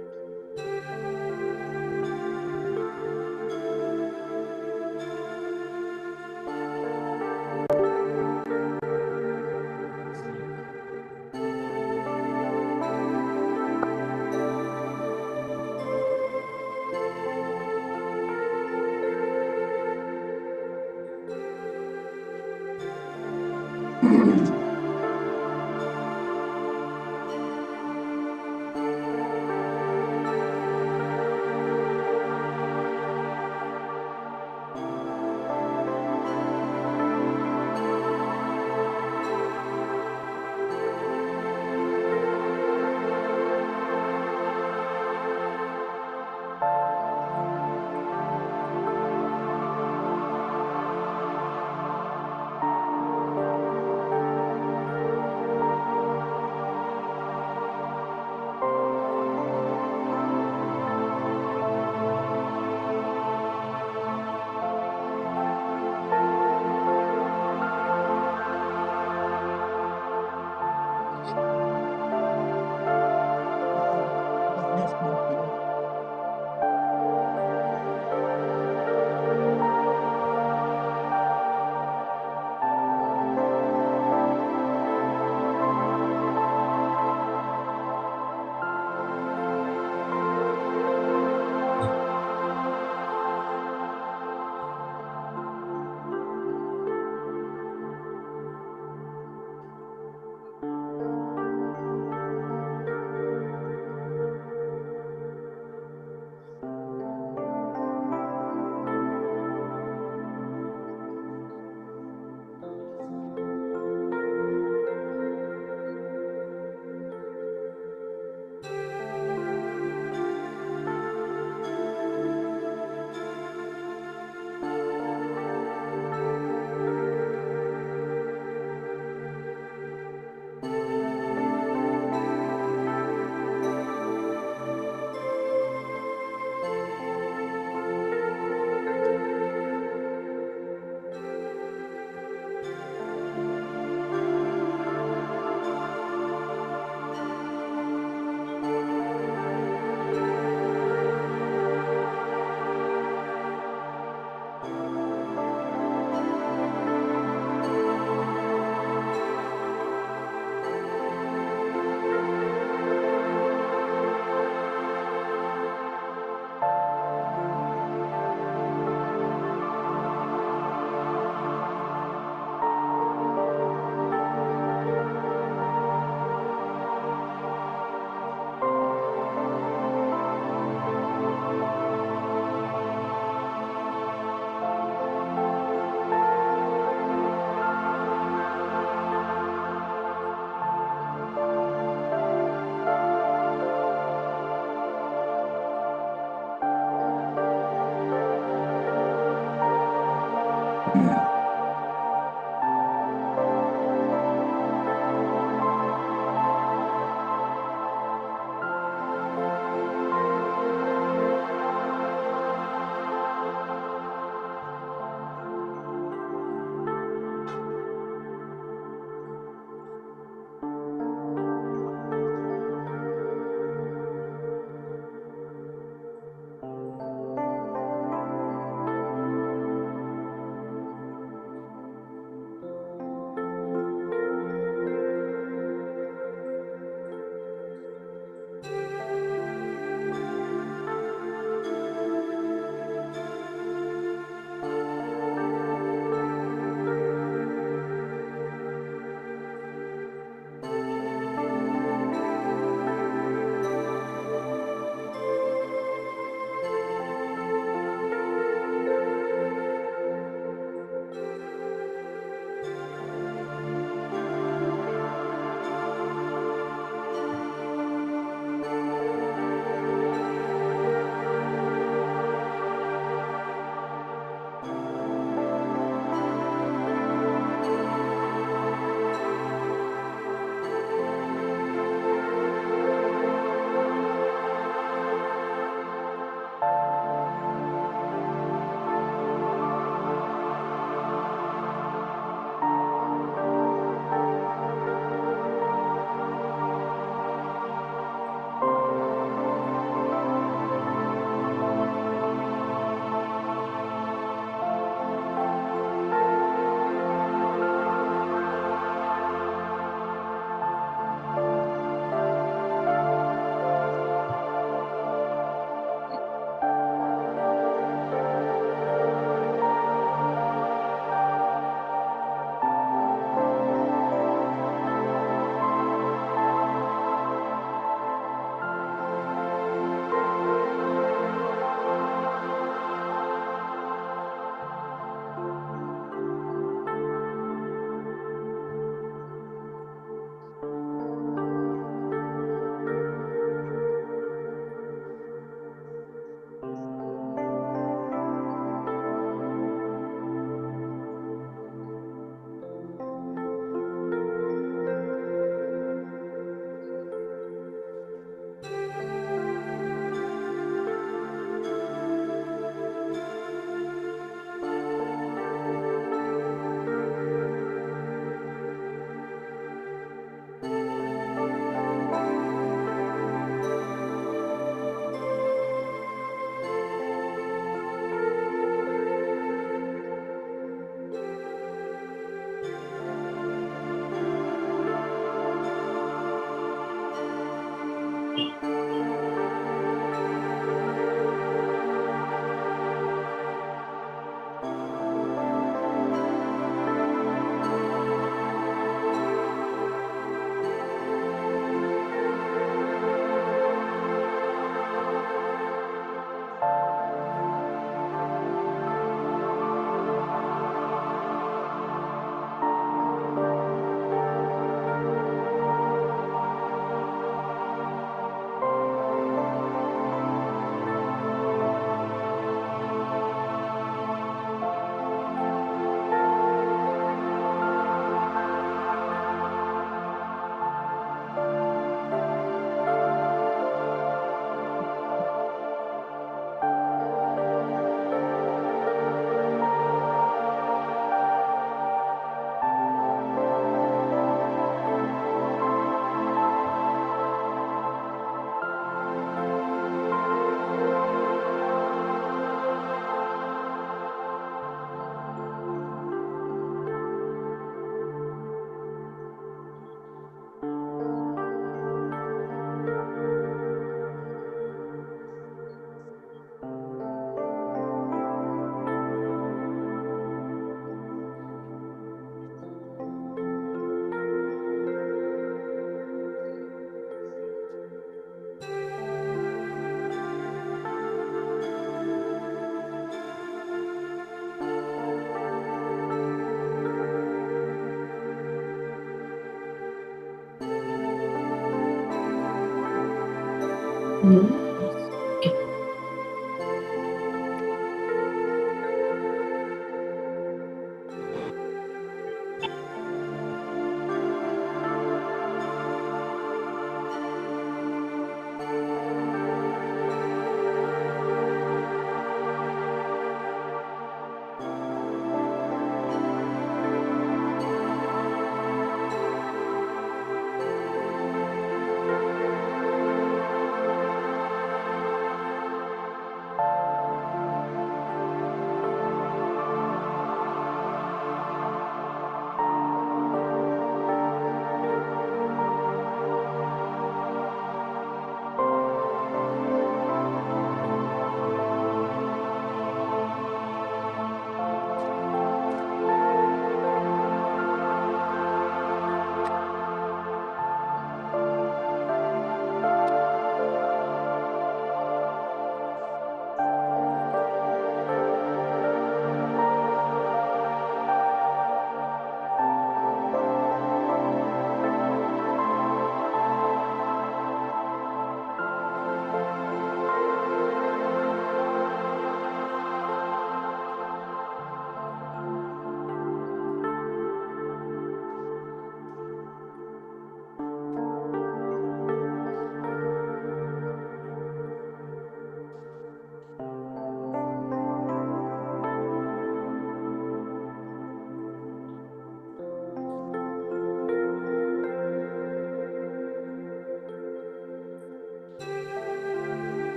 ओके।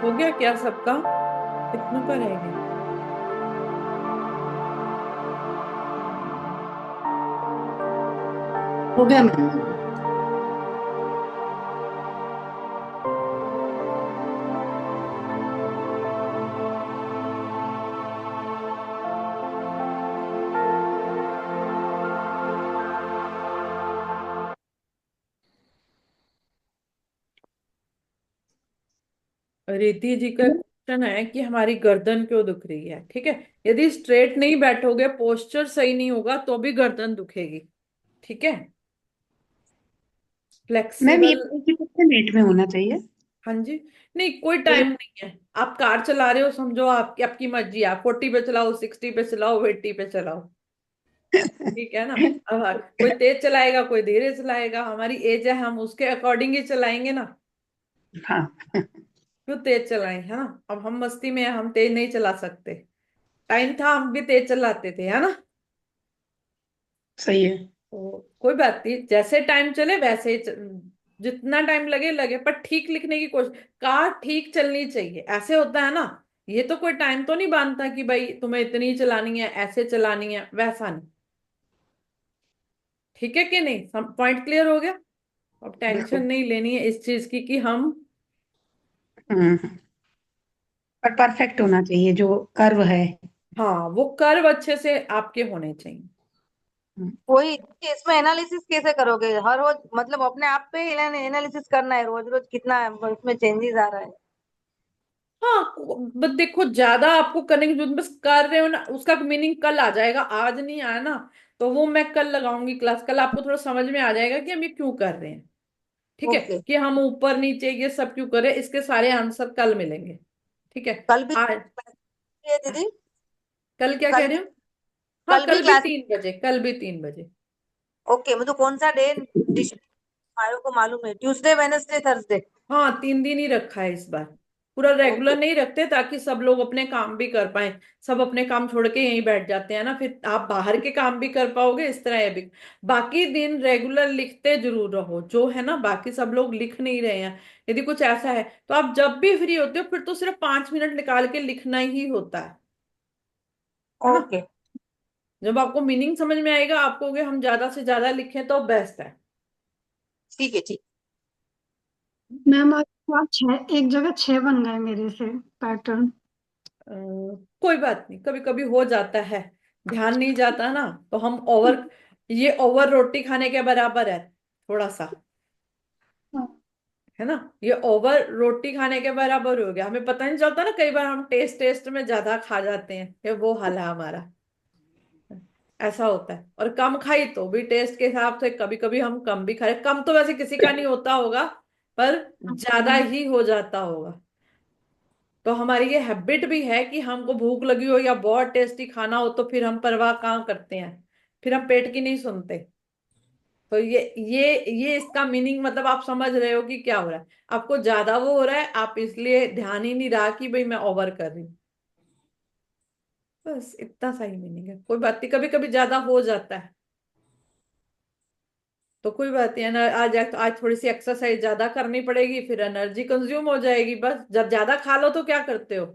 हो गया क्या सबका? कितनों का रह गया? हो गया मैम। रिद्धि जी का क्वेश्चन है कि हमारी गर्दन क्यों दुख रही है। ठीक है, यदि स्ट्रेट नहीं बैठोगे, पोस्चर सही नहीं होगा, तो भी गर्दन दुखेगी। ठीक है, मैम ये फ्लेक्सिबल। कितने मिनट में होना चाहिए? हाँ जी, नहीं कोई टाइम नहीं है। आप कार चला रहे हो, समझो आपकी आपकी मर्जी है, आप 40 पे चलाओ, 60 पे चलाओ, 80 पे चलाओ। ठीक है ना। अब कोई तेज चलाएगा, कोई धीरे चलाएगा, हमारी एज है, हम उसके अकॉर्डिंग ही चलाएंगे ना। हाँ, क्यों तेज चलाएं, है ना। अब हम मस्ती में हैं, हम तेज नहीं चला सकते। टाइम था हम भी तेज चलाते थे, है ना। सही है। तो कोई बात नहीं, जैसे टाइम चले वैसे ही जितना टाइम लगे लगे, पर ठीक लिखने की कोशिश। कार ठीक चलनी चाहिए, ऐसे होता है ना। ये तो कोई टाइम तो नहीं बांधता कि भाई तुम्हें इतनी चलानी है, ऐसे चलानी है, वैसा नहीं। ठीक है कि नहीं, सब पॉइंट क्लियर हो गया। अब टेंशन बिल्कुल। नहीं लेनी है इस चीज की कि हम। हम्म। पर परफेक्ट होना चाहिए जो कर्व है। हाँ, वो कर्व अच्छे से आपके होने चाहिए। हम्म। वही इसमें एनालिसिस कैसे करोगे हर रोज, मतलब अपने आप पे एनालिसिस करना है रोज रोज, कितना इसमें चेंजेस आ रहा है। हाँ, बस देखो, ज्यादा आपको करने की जरूरत, बस कर रहे हो ना, उसका मीनिंग कल आ जाएगा, आज नहीं आया ना। तो वो मैं कल लगाऊंगी क्लास, कल आपको थोड़ा समझ में आ जाएगा कि हम ये क्यों कर रहे हैं। ठीक है, ओके। कि हम ऊपर नीचे ये सब क्यों कर रहे हैं, इसके सारे आंसर कल मिलेंगे। ठीक है। कल भी आज है दीदी? कल क्या कह कल रहे भी हो? हाँ, कल भी कल भी क्लास? 3 बजे, कल भी 3 बजे। ओके, मतलब कौन सा डे मारो को मालूम है? Tuesday, Wednesday, Thursday? हाँ, 3 दिन ही रखा है इस बार। पूरा रेगुलर नहीं रखते ताकि सब लोग अपने काम भी कर पाए। सब अपने काम छोड़ के यहीं बैठ जाते हैं ना, फिर आप बाहर के काम भी कर पाओगे, इस तरह ये भी। बाकी दिन रेगुलर लिखते जरूर रहो, जो है ना, बाकी सब लोग लिख नहीं रहे हैं, यदि कुछ ऐसा है तो आप जब भी फ्री होते हो फिर तो सिर्फ 5 मिनट निकाल के लिखना ही होता है ना। ओके। जब आपको मीनिंग समझ में आएगा, आप कहोगे हम ज्यादा से ज्यादा लिखें तो बेस्ट है। ठीक है, ठीक। मैम आज आप 6 एक जगह 6 बन गए मेरे से पैटर्न। कोई बात नहीं, कभी कभी हो जाता है, ध्यान नहीं जाता ना, तो हम ओवर, ये ओवर रोटी खाने के बराबर है थोड़ा सा, है ना। ये ओवर रोटी खाने के बराबर हो गया, हमें पता नहीं चलता ना, कई बार हम टेस्ट टेस्ट में ज्यादा खा जाते हैं, ये वो हाल है हमारा, ऐसा होता है। और कम खाई तो भी टेस्ट के हिसाब से कभी कभी हम कम भी खाए, कम तो वैसे किसी का नहीं होता होगा, पर ज्यादा ही हो जाता होगा। तो हमारी ये हैबिट भी है कि हमको भूख लगी हो या बहुत टेस्टी खाना हो तो फिर हम परवाह कहाँ करते हैं, फिर हम पेट की नहीं सुनते। तो ये इसका मीनिंग, मतलब आप समझ रहे हो कि क्या हो रहा है, आपको ज्यादा वो हो रहा है, आप इसलिए ध्यान ही नहीं रहा कि भाई मैं ओवर कर रही हूँ। बस इतना सा ही मीनिंग है, कोई बात नहीं, कभी कभी ज्यादा हो जाता है तो कोई बात नहीं है ना। आज थोड़ी सी एक्सरसाइज ज्यादा करनी पड़ेगी, फिर एनर्जी कंज्यूम हो जाएगी। बस जब ज्यादा खा लो तो क्या करते हो,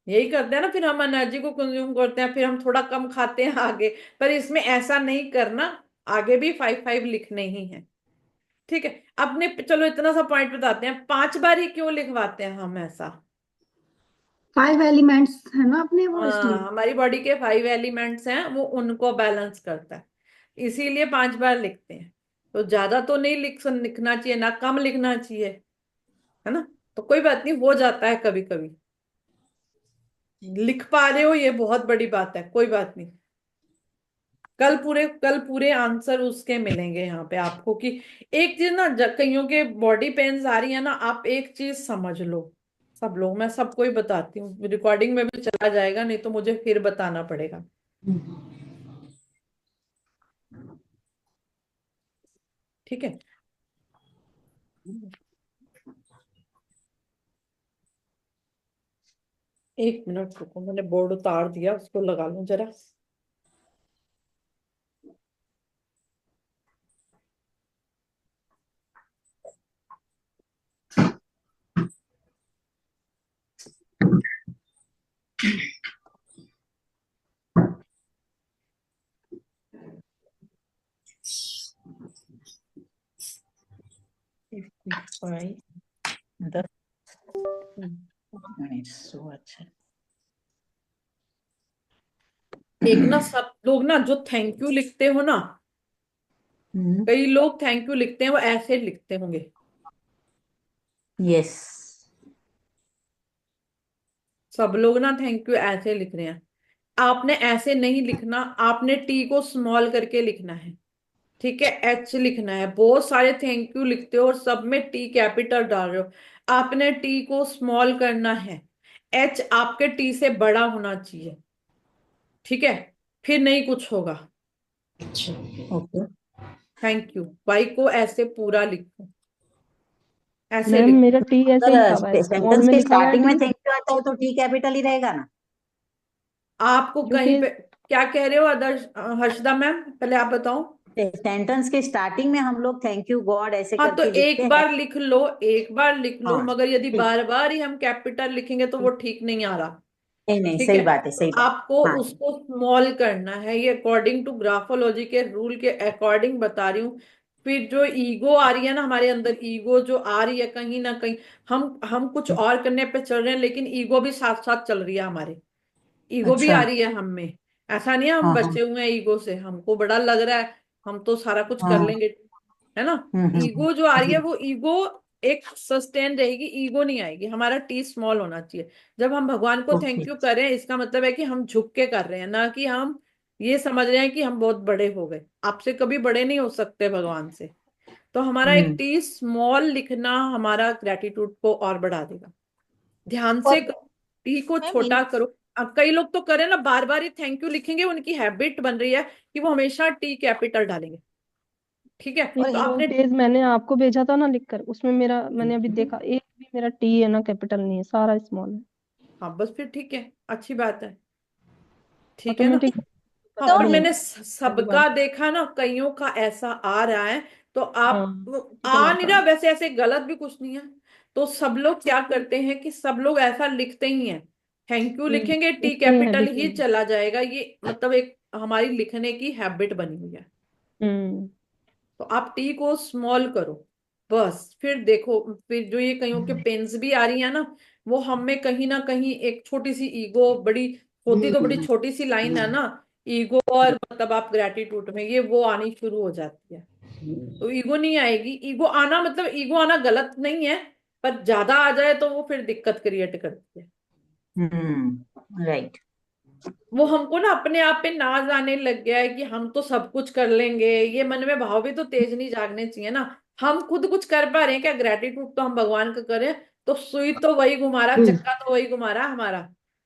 यही करते हैं ना, फिर हम एनर्जी को कंज्यूम करते हैं, फिर हम थोड़ा कम खाते हैं आगे। पर इसमें ऐसा नहीं करना, आगे भी 5 5 लिखने ही है, ठीक है। अपने चलो इतना सा पॉइंट बताते हैं, 5 बार ही क्यों लिखवाते हैं हम ऐसा। 5 एलिमेंट्स है ना अपने, वो इसलिए। हमारी बॉडी के 5 एलिमेंट्स हैं, वो उनको बैलेंस करता है, इसीलिए 5 बार लिखते हैं। तो ज्यादा तो नहीं लिखना चाहिए, ना कम लिखना चाहिए, है ना। तो कोई बात नहीं, हो जाता है कभी कभी, लिख पा रहे हो ये बहुत बड़ी बात है, कोई बात नहीं। कल पूरे आंसर उसके मिलेंगे यहाँ पे आपको कि एक चीज ना, कईयों के बॉडी पेन्स आ रही है ना, आप एक चीज समझ लो, सब लोग, मैं सबको ही बताती हूँ, रिकॉर्डिंग में भी चला जाएगा, नहीं तो मुझे फिर बताना पड़ेगा। ठीक है, एक मिनट रुको, मैंने बोर्ड उतार दिया, उसको लगा लूं जरा। the minutes so अच्छा। एक ना, सब लोग ना जो थैंक यू लिखते हो ना, कई लोग थैंक यू लिखते हैं वो ऐसे लिखते होंगे, यस, सब लोग ना थैंक यू ऐसे लिख रहे हैं। आपने ऐसे नहीं लिखना, आपने टी को स्मॉल करके लिखना है, ठीक है, एच लिखना है। बहुत सारे थैंक यू लिखते हो और सब में टी कैपिटल डाल रहे हो, आपने टी को स्मॉल करना है, एच आपके टी से बड़ा होना चाहिए, ठीक है, फिर नहीं कुछ होगा। ओके। थैंक यू, वाई को ऐसे पूरा लिखो, ऐसे मैम लिखो। मेरा टी ऐसे अगर लिखा हुआ है, स्मॉल सेंटेंस में के लिखा हुआ है स्टार्टिंग में टी, थैंक यू आता है तो टी कैपिटल ही रहेगा ना। आपको कहीं क्योंकि पे क्या कह रहे हो आदर्श, हर्षदा मैम, पहले आप बताओ। सेंटेंस के स्टार्टिंग में हम लोग थैंक यू गॉड ऐसे हाँ तो करके लिखते एक हैं। बार लिख लो, एक बार लिख लो, हाँ, मगर यदि ठीक। बार बार ही हम कैपिटल लिखेंगे तो वो ठीक नहीं आ रहा, नहीं नहीं, ठीक सही है। बात है, सही बात। आपको हाँ, उसको स्मॉल करना है, ये अकॉर्डिंग टू ग्राफोलॉजी के रूल के अकॉर्डिंग बता रही हूँ। फिर जो ईगो आ रही है ना हमारे अंदर, ईगो जो आ रही है कहीं ना कहीं, हम कुछ और करने पे चल रहे हैं लेकिन ईगो भी साथ साथ चल रही है हमारे, ईगो भी अच्छा। आ रही है हम में। ऐसा नहीं है हम हाँ हाँ बचे हुए हैं ईगो से, हमको बड़ा लग रहा है हम तो सारा कुछ कर हाँ। लेंगे, है ना। हम्म। ईगो जो आ रही है जी। वो ईगो एक सस्टेन रहेगी, ईगो नहीं आएगी, हमारा टी स्मॉल होना चाहिए। जब हम भगवान को ओके। थैंक यू कर रहे हैं, इसका मतलब है कि हम झुक के कर रहे हैं, ना कि हम ये समझ रहे हैं कि हम बहुत बड़े हो गए। आपसे कभी बड़े नहीं हो सकते भगवान से। तो हमारा एक हम्म। टी स्मॉल लिखना हमारा ग्रेटिट्यूड को और बढ़ा देगा। ध्यान से और टी को मैम छोटा करो। अब कई लोग तो करें ना, बार बार ही थैंक यू लिखेंगे, उनकी हैबिट बन रही है कि वो हमेशा टी कैपिटल डालेंगे, ठीक है, और तो जो आपने पेज मैंने आपको भेजा था ना लिखकर, उसमें मेरा, मैंने अभी देखा एक भी मेरा टी है ना कैपिटल नहीं है, सारा स्मॉल है। हाँ बस फिर ठीक है, अच्छी बात है, ठीक है ना। ऑटोमेटिक हाँ पता तो पर नहीं मैंने पहली बार। सबका देखा ना, कईयों का ऐसा आ रहा है, तो आप हाँ इतना आ नहीं आता रहा, वैसे ऐसे गलत भी कुछ नहीं है। तो सब लोग क्या करते हैं कि सब लोग ऐसा लिखते ही हैं, थैंक यू लिखेंगे, टी इतनी कैपिटल हैबिट ही नहीं। चला जाएगा, ये मतलब एक हमारी लिखने की हैबिट बनी हुई है। हम्म। तो आप टी को स्मॉल करो, बस फिर देखो, फिर जो ये कईयों के पेन्स भी आ रही है ना, वो हमें कहीं ना कहीं एक छोटी सी ईगो, बड़ी होती तो बड़ी छोटी सी लाइन है ना, ईगो और मतलब आप ग्रेटिट्यूड में, ये वो आनी शुरू हो जाती है। तो ईगो नहीं आएगी, ईगो आना मतलब ईगो आना गलत नहीं है, पर ज्यादा आ जाए तो वो फिर दिक्कत क्रिएट करती है। राइट। वो हमको ना अपने आप पे नाज आने लग गया है कि हम तो सब कुछ कर लेंगे, ये मन में भाव भी तो तेज नहीं जागने चाहिए ना। हम खुद कुछ कर पा रहे हैं क्या? ग्रेटिट्यूड तो हम भगवान का करें, तो सुई तो वही घुमा रहा, चक्का तो वही घुमा रहा हमारा,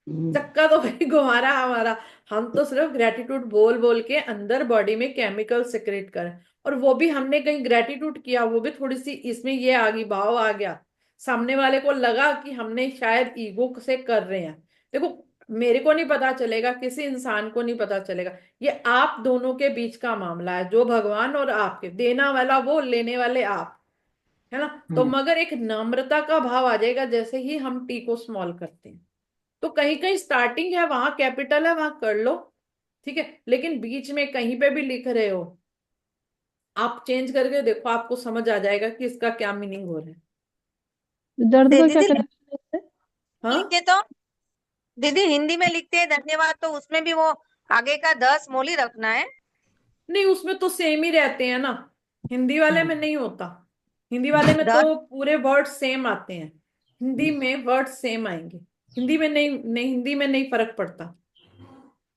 चक्का तो वही घुमा रहा हमारा। हम तो सिर्फ ग्रेटिट्यूड बोल बोल के अंदर बॉडी में केमिकल सिक्रेट करें, और वो भी हमने कहीं ग्रेटिट्यूड किया, वो भी थोड़ी सी इसमें ये आ गई, भाव आ गया, सामने वाले को लगा कि हमने शायद ईगो से कर रहे हैं। देखो, मेरे को नहीं पता चलेगा, किसी इंसान को नहीं पता चलेगा, ये आप दोनों के बीच का मामला है, जो भगवान और आपके, देना वाला वो, लेने वाले आप, है ना। तो मगर एक नम्रता का भाव आ जाएगा जैसे ही हम टी को स्मॉल करते हैं। तो कहीं कहीं स्टार्टिंग है वहां कैपिटल है, वहां कर लो, ठीक है, लेकिन बीच में कहीं पे भी लिख रहे हो, आप चेंज करके देखो, आपको समझ आ जाएगा कि इसका क्या मीनिंग हो रहा है। दर्द का क्या दीदी कनेक्शन है इससे? हाँ लिखे तो, दीदी हिंदी में लिखते हैं धन्यवाद, तो उसमें भी वो आगे का 10 मोल ही रखना है। नहीं, उसमें तो सेम ही रहते हैं ना, हिंदी वाले में नहीं होता, हिंदी वाले में 10 तो पूरे वर्ड सेम आते हैं, हिंदी में वर्ड सेम आएंगे, हिंदी में नहीं, नहीं हिंदी में नहीं फर्क पड़ता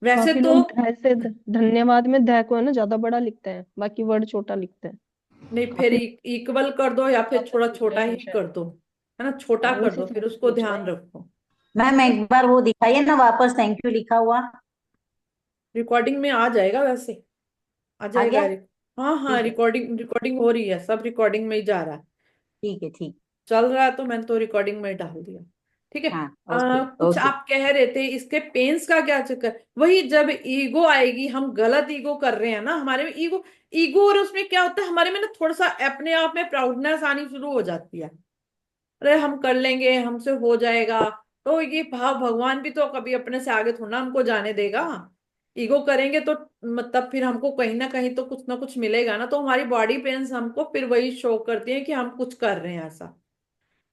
वैसे काफी तो। लोग ऐसे धन्यवाद में ध को है ना ज्यादा बड़ा लिखते हैं, बाकी वर्ड छोटा लिखते हैं। नहीं, फिर काफी इक्वल कर दो या फिर आपसे थोड़ा पूछ रहे छोटा हैं ही शायद। कर दो, है ना, छोटा हाँ कर उसी दो, से फिर आपसे उसको पूछ रहे ध्यान हैं। रखो। मैम है ना, एक बार वो दिखाइए ना वापस, थैंक यू लिखा हुआ। रिकॉर्डिंग में आ जाएगा वैसे, आ आ गया? जाएगा हाँ हाँ, ठीक है, रिकॉर्डिंग रिकॉर्डिंग हो रही है, सब रिकॉर्डिंग में ही जा रहा है, ठीक है, ठीक। चल रहा है, तो मैंने तो रिकॉर्डिंग में ही डाल दिया, ठीक है। हाँ, ओके, कुछ ओके। आप कह रहे थे इसके पेन्स का क्या चक्कर, वही जब ईगो आएगी, हम गलत ईगो कर रहे हैं ना, हमारे में ईगो, ईगो और उसमें क्या होता है, हमारे में ना थोड़ा सा अपने आप में प्राउडनेस आनी शुरू हो जाती है, अरे हम कर लेंगे, हमसे हो जाएगा। तो ये भाव भगवान भी तो कभी अपने से आगे थोड़ा ना हमको जाने देगा, ईगो करेंगे तो मतलब फिर हमको कहीं ना कुछ ना कुछ मिलेगा ना, तो हमारी बॉडी पेन्स हमको फिर वही शो करती है कि हम कुछ कर रहे हैं ऐसा,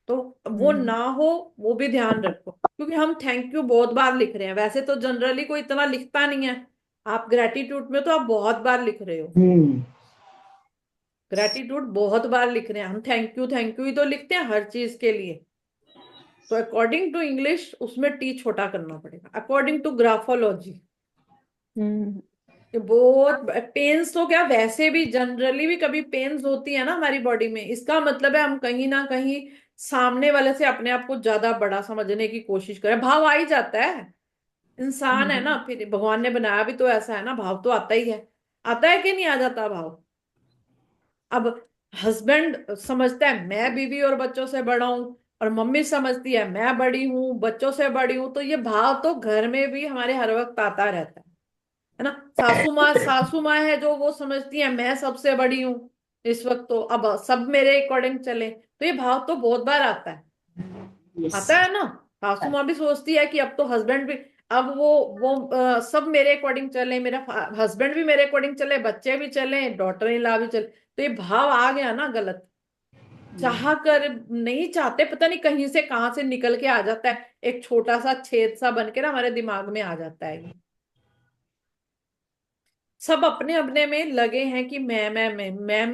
तो वो हम्म। ना हो, वो भी ध्यान रखो, क्योंकि हम थैंक यू बहुत बार लिख रहे हैं, वैसे तो जनरली कोई इतना लिखता नहीं है, आप ग्रेटिट्यूड में तो आप बहुत बार लिख रहे हो, ग्रेटिट्यूड बहुत बार लिख रहे हैं, हम थैंक यू ही तो लिखते हैं हर चीज के लिए। तो अकॉर्डिंग टू इंग्लिश उसमें टी छोटा करना पड़ेगा, अकॉर्डिंग टू ग्राफोलॉजी। हम्म। ये बहुत पेन्स तो क्या, वैसे भी जनरली भी कभी पेन्स होती है ना हमारी बॉडी में, इसका मतलब है हम कहीं ना कहीं सामने वाले से अपने आप को ज्यादा बड़ा समझने की कोशिश करें, भाव आ ही जाता है, इंसान है ना, फिर भगवान ने बनाया भी तो ऐसा है ना, भाव तो आता ही है, आता है कि नहीं आ जाता भाव। अब हस्बैंड समझता है मैं बीवी और बच्चों से बड़ा हूं, और मम्मी समझती है मैं बड़ी हूं बच्चों से बड़ी हूं, तो ये भाव तो घर में भी हमारे हर वक्त आता रहता है ना। सासू माँ है जो, वो समझती है मैं सबसे बड़ी हूँ इस वक्त, तो अब सब मेरे अकॉर्डिंग चले, तो ये भाव तो बहुत बार आता है, आता है ना। सासू माँ भी सोचती है कि अब तो हस्बैंड भी, अब वो सब मेरे अकॉर्डिंग चले, मेरा हस्बैंड भी मेरे अकॉर्डिंग चले, बच्चे भी चले, डॉटर इन लॉ भी चले, तो ये भाव आ गया ना गलत, चाह कर नहीं चाहते, पता नहीं कहीं से कहां से निकल के आ जाता है, एक छोटा सा छेद सा बन के ना हमारे दिमाग में आ जाता है ये। सब अपने अपने में लगे हैं कि मैं में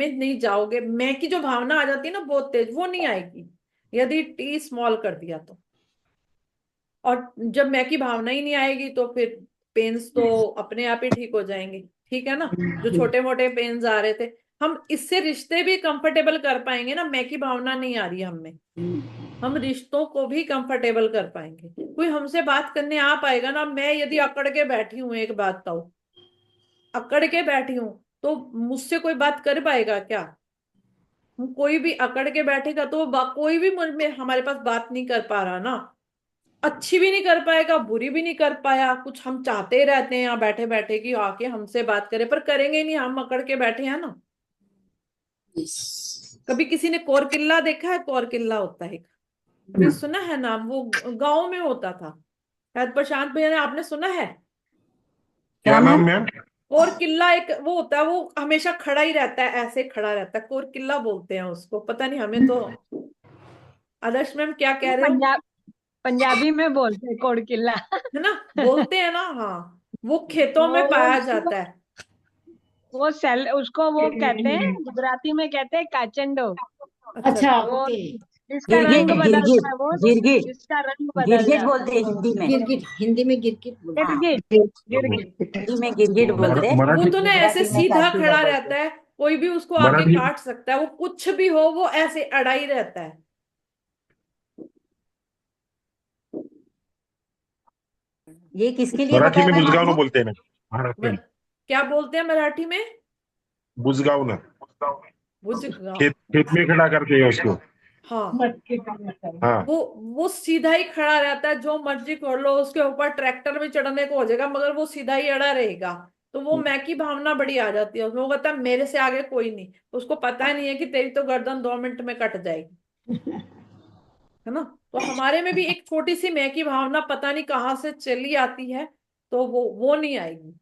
नहीं जाओगे, मैं की जो भावना आ जाती है ना बहुत तेज, वो नहीं आएगी यदि टी स्मॉल कर दिया तो, और जब मैं की भावना ही नहीं आएगी तो फिर पेन्स तो अपने आप ही ठीक हो जाएंगे, ठीक है ना। जो छोटे मोटे पेन्स आ रहे थे, हम इससे रिश्ते भी कंफर्टेबल कर पाएंगे ना, मैं की भावना नहीं आ रही हम में, हम रिश्तों को भी कंफर्टेबल कर पाएंगे, कोई हमसे बात करने आ पाएगा ना। मैं यदि अकड़ के बैठी हूं, एक बात तो अकड़ के बैठी हूं, तो मुझसे कोई बात कर पाएगा क्या? हम कोई भी अकड़ के बैठेगा तो कोई भी मुझ में हमारे पास बात नहीं कर पा रहा ना। अच्छी भी नहीं कर पाएगा, बुरी भी नहीं कर पाया, कुछ हम चाहते ही रहते हैं यहाँ बैठे बैठे कि आके हमसे बात करे, पर करेंगे ही नहीं, हम अकड़ के बैठे हैं ना। कभी किसी ने कोर किल्ला देखा है? कोर किल्ला होता है, कभी सुना है नाम? वो गांव में होता था शायद। प्रशांत भैया ने, आपने सुना है? क्या क्या नाम मैम? मैम? कोर किल्ला एक वो होता है, वो हमेशा खड़ा ही रहता है, ऐसे खड़ा रहता है, कोर किल्ला बोलते हैं उसको, पता नहीं हमें तो। आदर्श मैम क्या कह रहे हो? पंजाबी में बोलते हैं कोड़ किल्ला। है ना, बोलते हैं ना, हाँ। वो खेतों में वो पाया जाता है। उसको वो कहते हैं, गुजराती में कहते हैं काचंडो। अच्छा अच्छा, वो ओके। जिसका रंग गिरगिट बदलता है, वो गिरगिट जिसका रंग बदल गिरगिट जाता बोलते हैं हिंदी में। गिरगिट, हिंदी में गिरगिट बोलते हाँ, हैं। गिरगिट गिरगिट। हिंदी में गिरगिट बोलते हैं, वो मराठी तो ना ऐसे गुजराती में सीधा काचीला खड़ा बोलते रहता हैं। है, कोई भी उसको आके मराठी काट सकता है, वो कुछ भी हो, वो ऐसे अड़ा ही रहता है। ये किसके लिए मराठी बताया में मैम बुजगावना आपने? बोलते हैं ना, महाराष्ट्र में। क्या बोलते हैं मराठी में? बुजगावना। बुझगांव। खेत खेत में खड़ा करते हैं उसको। हाँ, हाँ। वो सीधा ही खड़ा रहता है, जो मर्जी कर लो उसके ऊपर, ट्रैक्टर में चढ़ने को हो जाएगा, मगर वो सीधा ही अड़ा रहेगा। तो वो मैं की भावना बड़ी आ जाती है उसमें। वो कहता है मेरे से आगे कोई नहीं। उसको पता ही नहीं है कि तेरी तो गर्दन 2 मिनट में कट जाएगी, है ना। तो हमारे में भी एक छोटी सी मैं की भावना पता नहीं कहाँ से चली आती है, तो वो नहीं आएगी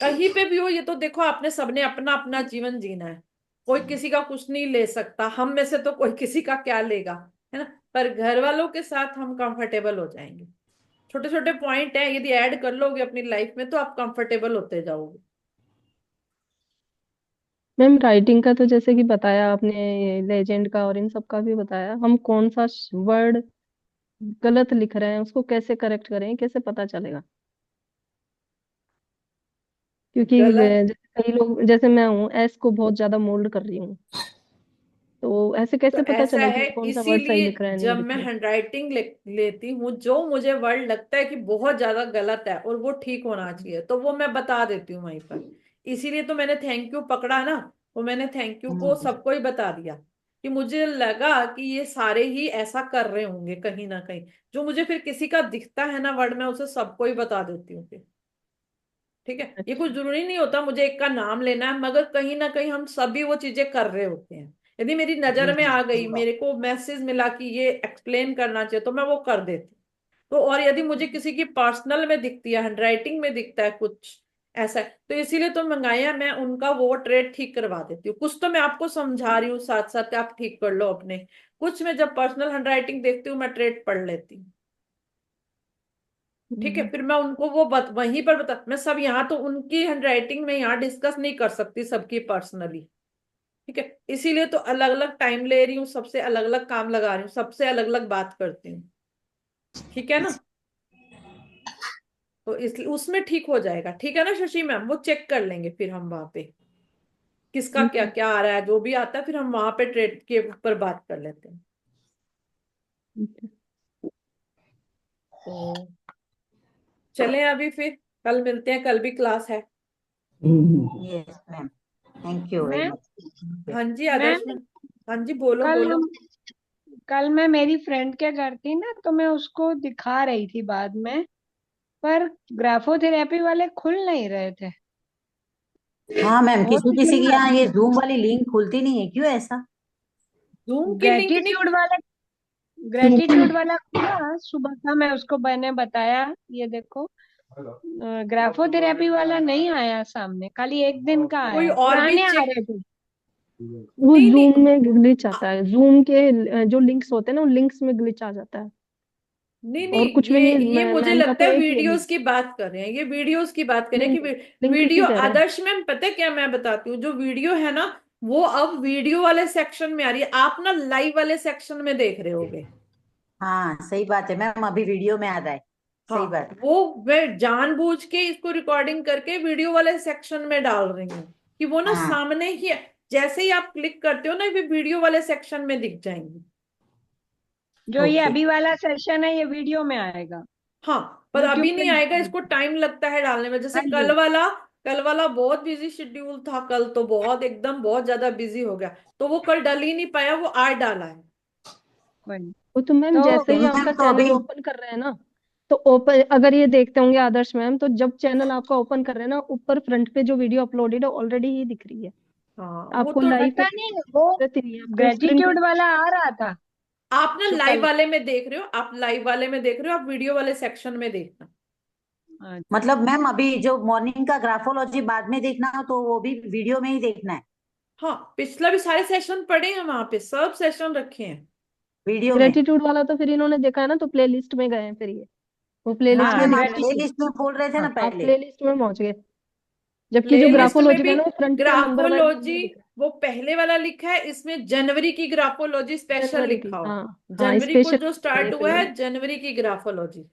कहीं पे भी हो। ये तो देखो, आपने सबने अपना अपना जीवन जीना है, कोई किसी का कुछ नहीं ले सकता, हम में से तो कोई किसी का क्या लेगा, है ना। पर घर वालों के साथ हम कंफर्टेबल हो जाएंगे। छोटे छोटे पॉइंट हैं, यदि ऐड कर लोगे अपनी लाइफ में तो आप कंफर्टेबल होते जाओगे। मैम राइटिंग का तो जैसे कि बताया आपने, लेजेंड का और इन सब का भी बताया, हम कौन सा वर्ड गलत लिख रहे हैं उसको कैसे करेक्ट करें, कैसे पता चलेगा? क्योंकि गलत जैसे कई लोग, जैसे मैं हूँ, एस को बहुत ज्यादा मोल्ड कर रही हूँ, तो ऐसे तो कैसे पता ऐसा चले है, कि कौन सा वर्ड सही इसीलिए लिख रहा है नहीं जब लिख मैं रहा है? हैंडराइटिंग लेती हूँ, जो मुझे वर्ड लगता है कि बहुत ज्यादा गलत है और वो ठीक होना चाहिए, तो वो मैं बता देती हूँ वहीं पर। इसीलिए तो मैंने थैंक यू पकड़ा ना, वो मैंने थैंक यू को सबको ही बता दिया कि मुझे लगा कि ये सारे ही ऐसा कर रहे होंगे कहीं ना कहीं। जो मुझे फिर किसी का दिखता है ना वर्ड, मैं उसे सबको ही बता देती हूँ फिर। ठीक है, ये कुछ अच्छा। जरूरी नहीं होता मुझे एक का नाम लेना है, मगर कहीं ना कहीं हम सभी वो चीजें कर रहे होते हैं। यदि मेरी नजर में आ गई, मेरे को मैसेज मिला कि ये एक्सप्लेन करना चाहिए, तो मैं वो कर देती। तो और यदि मुझे किसी की पर्सनल में दिखती है, हैंडराइटिंग में दिखता है कुछ ऐसा है, तो इसीलिए तो मंगाया, मैं उनका वो ट्रेड ठीक करवा देती हूँ। कुछ तो मैं आपको समझा रही हूँ साथ साथ, आप ठीक कर लो अपने। कुछ मैं जब पर्सनल हैंडराइटिंग देखती हूँ, मैं ट्रेड पढ़ लेती हूँ। ठीक है, फिर मैं उनको वो वहीं पर बता, मैं सब यहाँ तो उनकी हैंडराइटिंग में यहाँ डिस्कस नहीं कर सकती सबकी पर्सनली। ठीक है, इसीलिए तो अलग अलग टाइम ले रही हूँ, सबसे अलग अलग काम लगा रही हूँ, सबसे अलग अलग बात करती हूँ। ठीक है ना। तो इसलिए उसमें ठीक हो जाएगा, ठीक है ना शशि मैम, वो चेक कर लेंगे फिर हम वहां पे किसका ठीक क्या है। क्या आ रहा है, जो भी आता है फिर हम वहां पे ट्रेड के ऊपर बात कर लेते हैं। ठीक है। तो चलें अभी फिर, कल मिलते हैं, कल भी क्लास है। Yes ma'am, thank you very मैं मच। हाँ जी मैं आदर्श मैम। हाँ जी, बोलो कल बोलो। कल मैं मेरी फ्रेंड के घर थी ना, तो मैं उसको दिखा रही थी बाद में, पर ग्राफोथेरेपी वाले खुल नहीं रहे थे। हाँ मैम, बहुत किसी किसी स्लो की है। यहाँ ये जूम वाली लिंक खुलती नहीं है, क्यों ऐसा? जूम की लिंक नहीं। ग्रेटिट्यूड वाला ग्रेटिट्यूड वाला खुला सुबह का, मैं उसको मैंने बताया, ये देखो ग्राफोथेरेपी वाला नहीं आया सामने, खाली एक दिन का कोई आया, और भी पुराने आ चेक। रहे थे। वो नहीं नहीं, जूम में ग्लिच आता है, जूम के जो लिंक्स होते हैं ना, उन लिंक्स में ग्लिच आ जाता है। नहीं और नहीं, कुछ भी नहीं, ये मुझे मैम का लगता तो है एक ही है, वीडियोस की बात कर रहे हैं, ये वीडियोस की बात कर रहे नहीं हैं नहीं, कि लिंक की वीडियो। कह रहे हैं। आदर्श मैम पता है क्या मैं बताती हूँ, जो वीडियो है ना, वो अब वीडियो वाले सेक्शन में आ रही है, आप ना लाइव वाले सेक्शन में देख रहे होगे। हाँ सही बात है मैम, अभी वीडियो में आ रहा है। हाँ, सही बात। वो मैं जानबूझ के इसको रिकॉर्डिंग करके वीडियो वाले सेक्शन में डाल रही हूँ कि वो ना हाँ सामने ही है। जैसे ही आप क्लिक करते हो ना, ये वीडियो वाले सेक्शन में दिख जाएंगी। जो ये ओके। अभी वाला सेशन है, ये वीडियो में आएगा। हाँ, पर यूट्यूब अभी पे नहीं नहीं आएगा, इसको आएगा। टाइम लगता है डालने में, जैसे हाँ कल जी। वाला कल वाला बहुत बिजी शेड्यूल था, कल तो बहुत एकदम बहुत ज्यादा बिजी हो गया, तो वो कल डल ही नहीं पाया, वो आज डाला है। वही वो तो मैम तो जैसे ही मैम आपका तो अभी चैनल ओपन कर रहे हैं ना, तो ओपन अगर ये देखते होंगे आदर्श मैम, तो जब चैनल आपका ओपन कर रहे हैं ना, ऊपर फ्रंट पे जो वीडियो अपलोडेड है ऑलरेडी ही दिख रही है। हाँ वो आपको तो लाइव पता नहीं वो जरूरत ही नहीं है, आपको स्क्रीन ग्रेटिट्यूड वाला आ रहा था आप ना जो लाइव कल। वाले में देख रहे हो, आप लाइव वाले में देख रहे हो, आप वीडियो वाले सेक्शन में देखना। अच्छा मतलब मैम अभी जो मॉर्निंग का ग्राफोलॉजी बाद में देखना हो तो वो भी वीडियो में ही देखना है, हाँ, पिछला भी सारे सेशन पड़े हैं वहां पे, सब सेशन रखे हैं। वीडियो में। ग्रेटिट्यूड वाला तो फिर इन्होंने देखा है ना, तो प्ले लिस्ट में गए हैं फिर ये, वो प्ले हाँ लिस्ट में हाँ मैम दिख आप रहे हैं प्ले ना। लिस्ट में बोल रहे थे ना हाँ आप पहले। प्ले लिस्ट में पहुंच गए, जबकि जो प्ले लिस्ट में ग्राफोलॉजी का भी है ना, वो फ्रंट पे नंबर वाइज ग्राफोलॉजी नंबर दिख रहा वो पहले वाला लिखा है, इसमें जनवरी की ग्राफोलॉजी है, स्पेशल जनवरी की। लिखा हुआ। हाँ हाँ, जनवरी को स्पेशल जो ये स्टार्ट हुआ फिलहाल। है, जनवरी की ग्राफोलॉजी।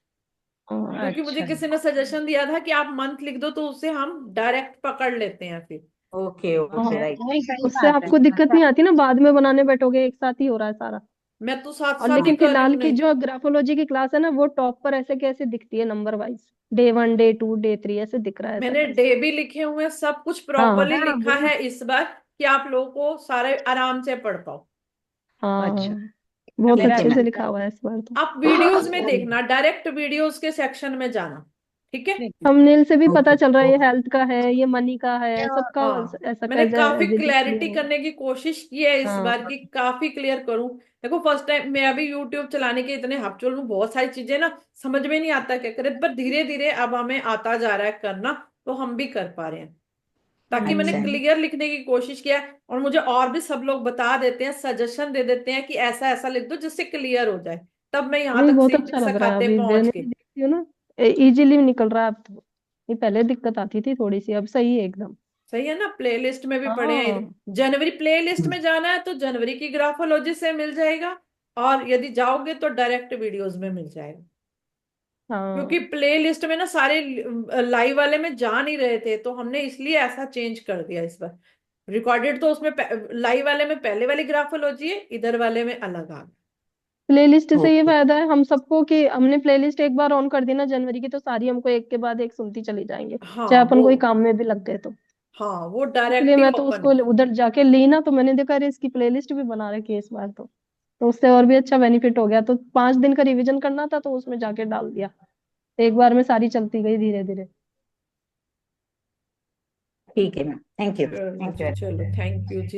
हाँ क्योंकि मुझे अच्छा किसी ने सजेशन दिया था कि आप मंथ लिख दो, तो उससे हम डायरेक्ट पकड़ लेते हैं फिर। ओके ओके हाँ, राइट। नहीं सही उससे बात है। आपको दिक्कत अच्छा नहीं आती ना, बाद में बनाने बैठोगे एक साथ ही हो रहा है सारा। मैं तो साथ और साथ ही लेकिन कर रही फिलहाल हूँ, की नहीं। जो ग्राफोलॉजी की क्लास है ना, वो टॉप पर ऐसे कैसे दिखती है number wise, day 1 day 2 day 3 ऐसे दिख रहा है ऐसा मैंने कैसे। डे भी लिखे हुए हैं, सब कुछ हाँ प्रॉपरली हाँ लिखा वो है इस बार, कि आप लोगों को सारे आराम से पढ़ पाओ। हाँ, अच्छा बहुत ठीक मेरा है अच्छे मैम। से लिखा हुआ है इस बार तो। आप वीडियोस में देखना, डायरेक्ट वीडियोस के सेक्शन में जाना, ठीक है। ठीक है। थंबनेल से भी पता ओके चल रहा है ये हेल्थ का है, ये मनी का है, सबका हाँ, ऐसा मैंने काफी as it is clarity clear करने की कोशिश की है इस बार, हाँ की काफी क्लियर करूं। देखो फर्स्ट टाइम मैं अभी यूट्यूब चलाने के इतने हफ्ते हूँ, बहुत सारी चीजें ना समझ में नहीं आता क्या करें, पर धीरे धीरे अब हमें आता जा रहा है करना, तो हम भी कर पा रहे हैं। ताकि मैंने अच्छा क्लियर लिखने की कोशिश किया है, और मुझे और भी सब लोग बता देते हैं, सजेशन दे देते हैं कि ऐसा ऐसा लिख दो जिससे क्लियर हो जाए, तब मैं यहाँ नहीं तक बहुत सीख अच्छा लग रहा है, सखाते अभी पहुंच मैंने भी गई। देखती हूँ ना, इजीली निकल रहा है अब तो। ये पहले दिक्कत आती थी थोड़ी सी, अब सही है एकदम। सही है ना, प्लेलिस्ट में भी पढ़े हाँ हैं। जनवरी प्लेलिस्ट में जाना है तो जनवरी की ग्राफोलॉजी से मिल जाएगा, और यदि जाओगे तो डायरेक्ट वीडियोस में मिल जाएगा। क्योंकि हाँ, प्लेलिस्ट में ना सारे लाइव वाले में जा नहीं रहे थे, तो हमने इसलिए ऐसा चेंज कर दिया इस बार। रिकॉर्डेड तो उसमें लाइव वाले में पहले वाली ग्राफोलॉजी है, इधर वाले में अलग आ गया। प्लेलिस्ट से ये ओके फायदा है हम सबको कि हमने प्लेलिस्ट एक बार ऑन कर दी ना जनवरी की, तो सारी हमको एक के बाद एक सुनती चली जाएंगे, हाँ चाहे वो अपन कोई काम में भी लग गए तो। हाँ वो इसलिए डायरेक्ट ही मैं तो ओपन उसको है। उधर जाके ली ना, तो मैंने देखा अरे इसकी प्लेलिस्ट भी बना रखी है इस बार तो उससे और भी अच्छा बेनिफिट हो गया, तो 5 दिन का रिवीजन करना था तो उसमें जाके डाल दिया, एक बार में सारी चलती गई धीरे धीरे। ठीक है मैम, थैंक यू चलो थैंक जी, यू। चलो, थैंक यू जी।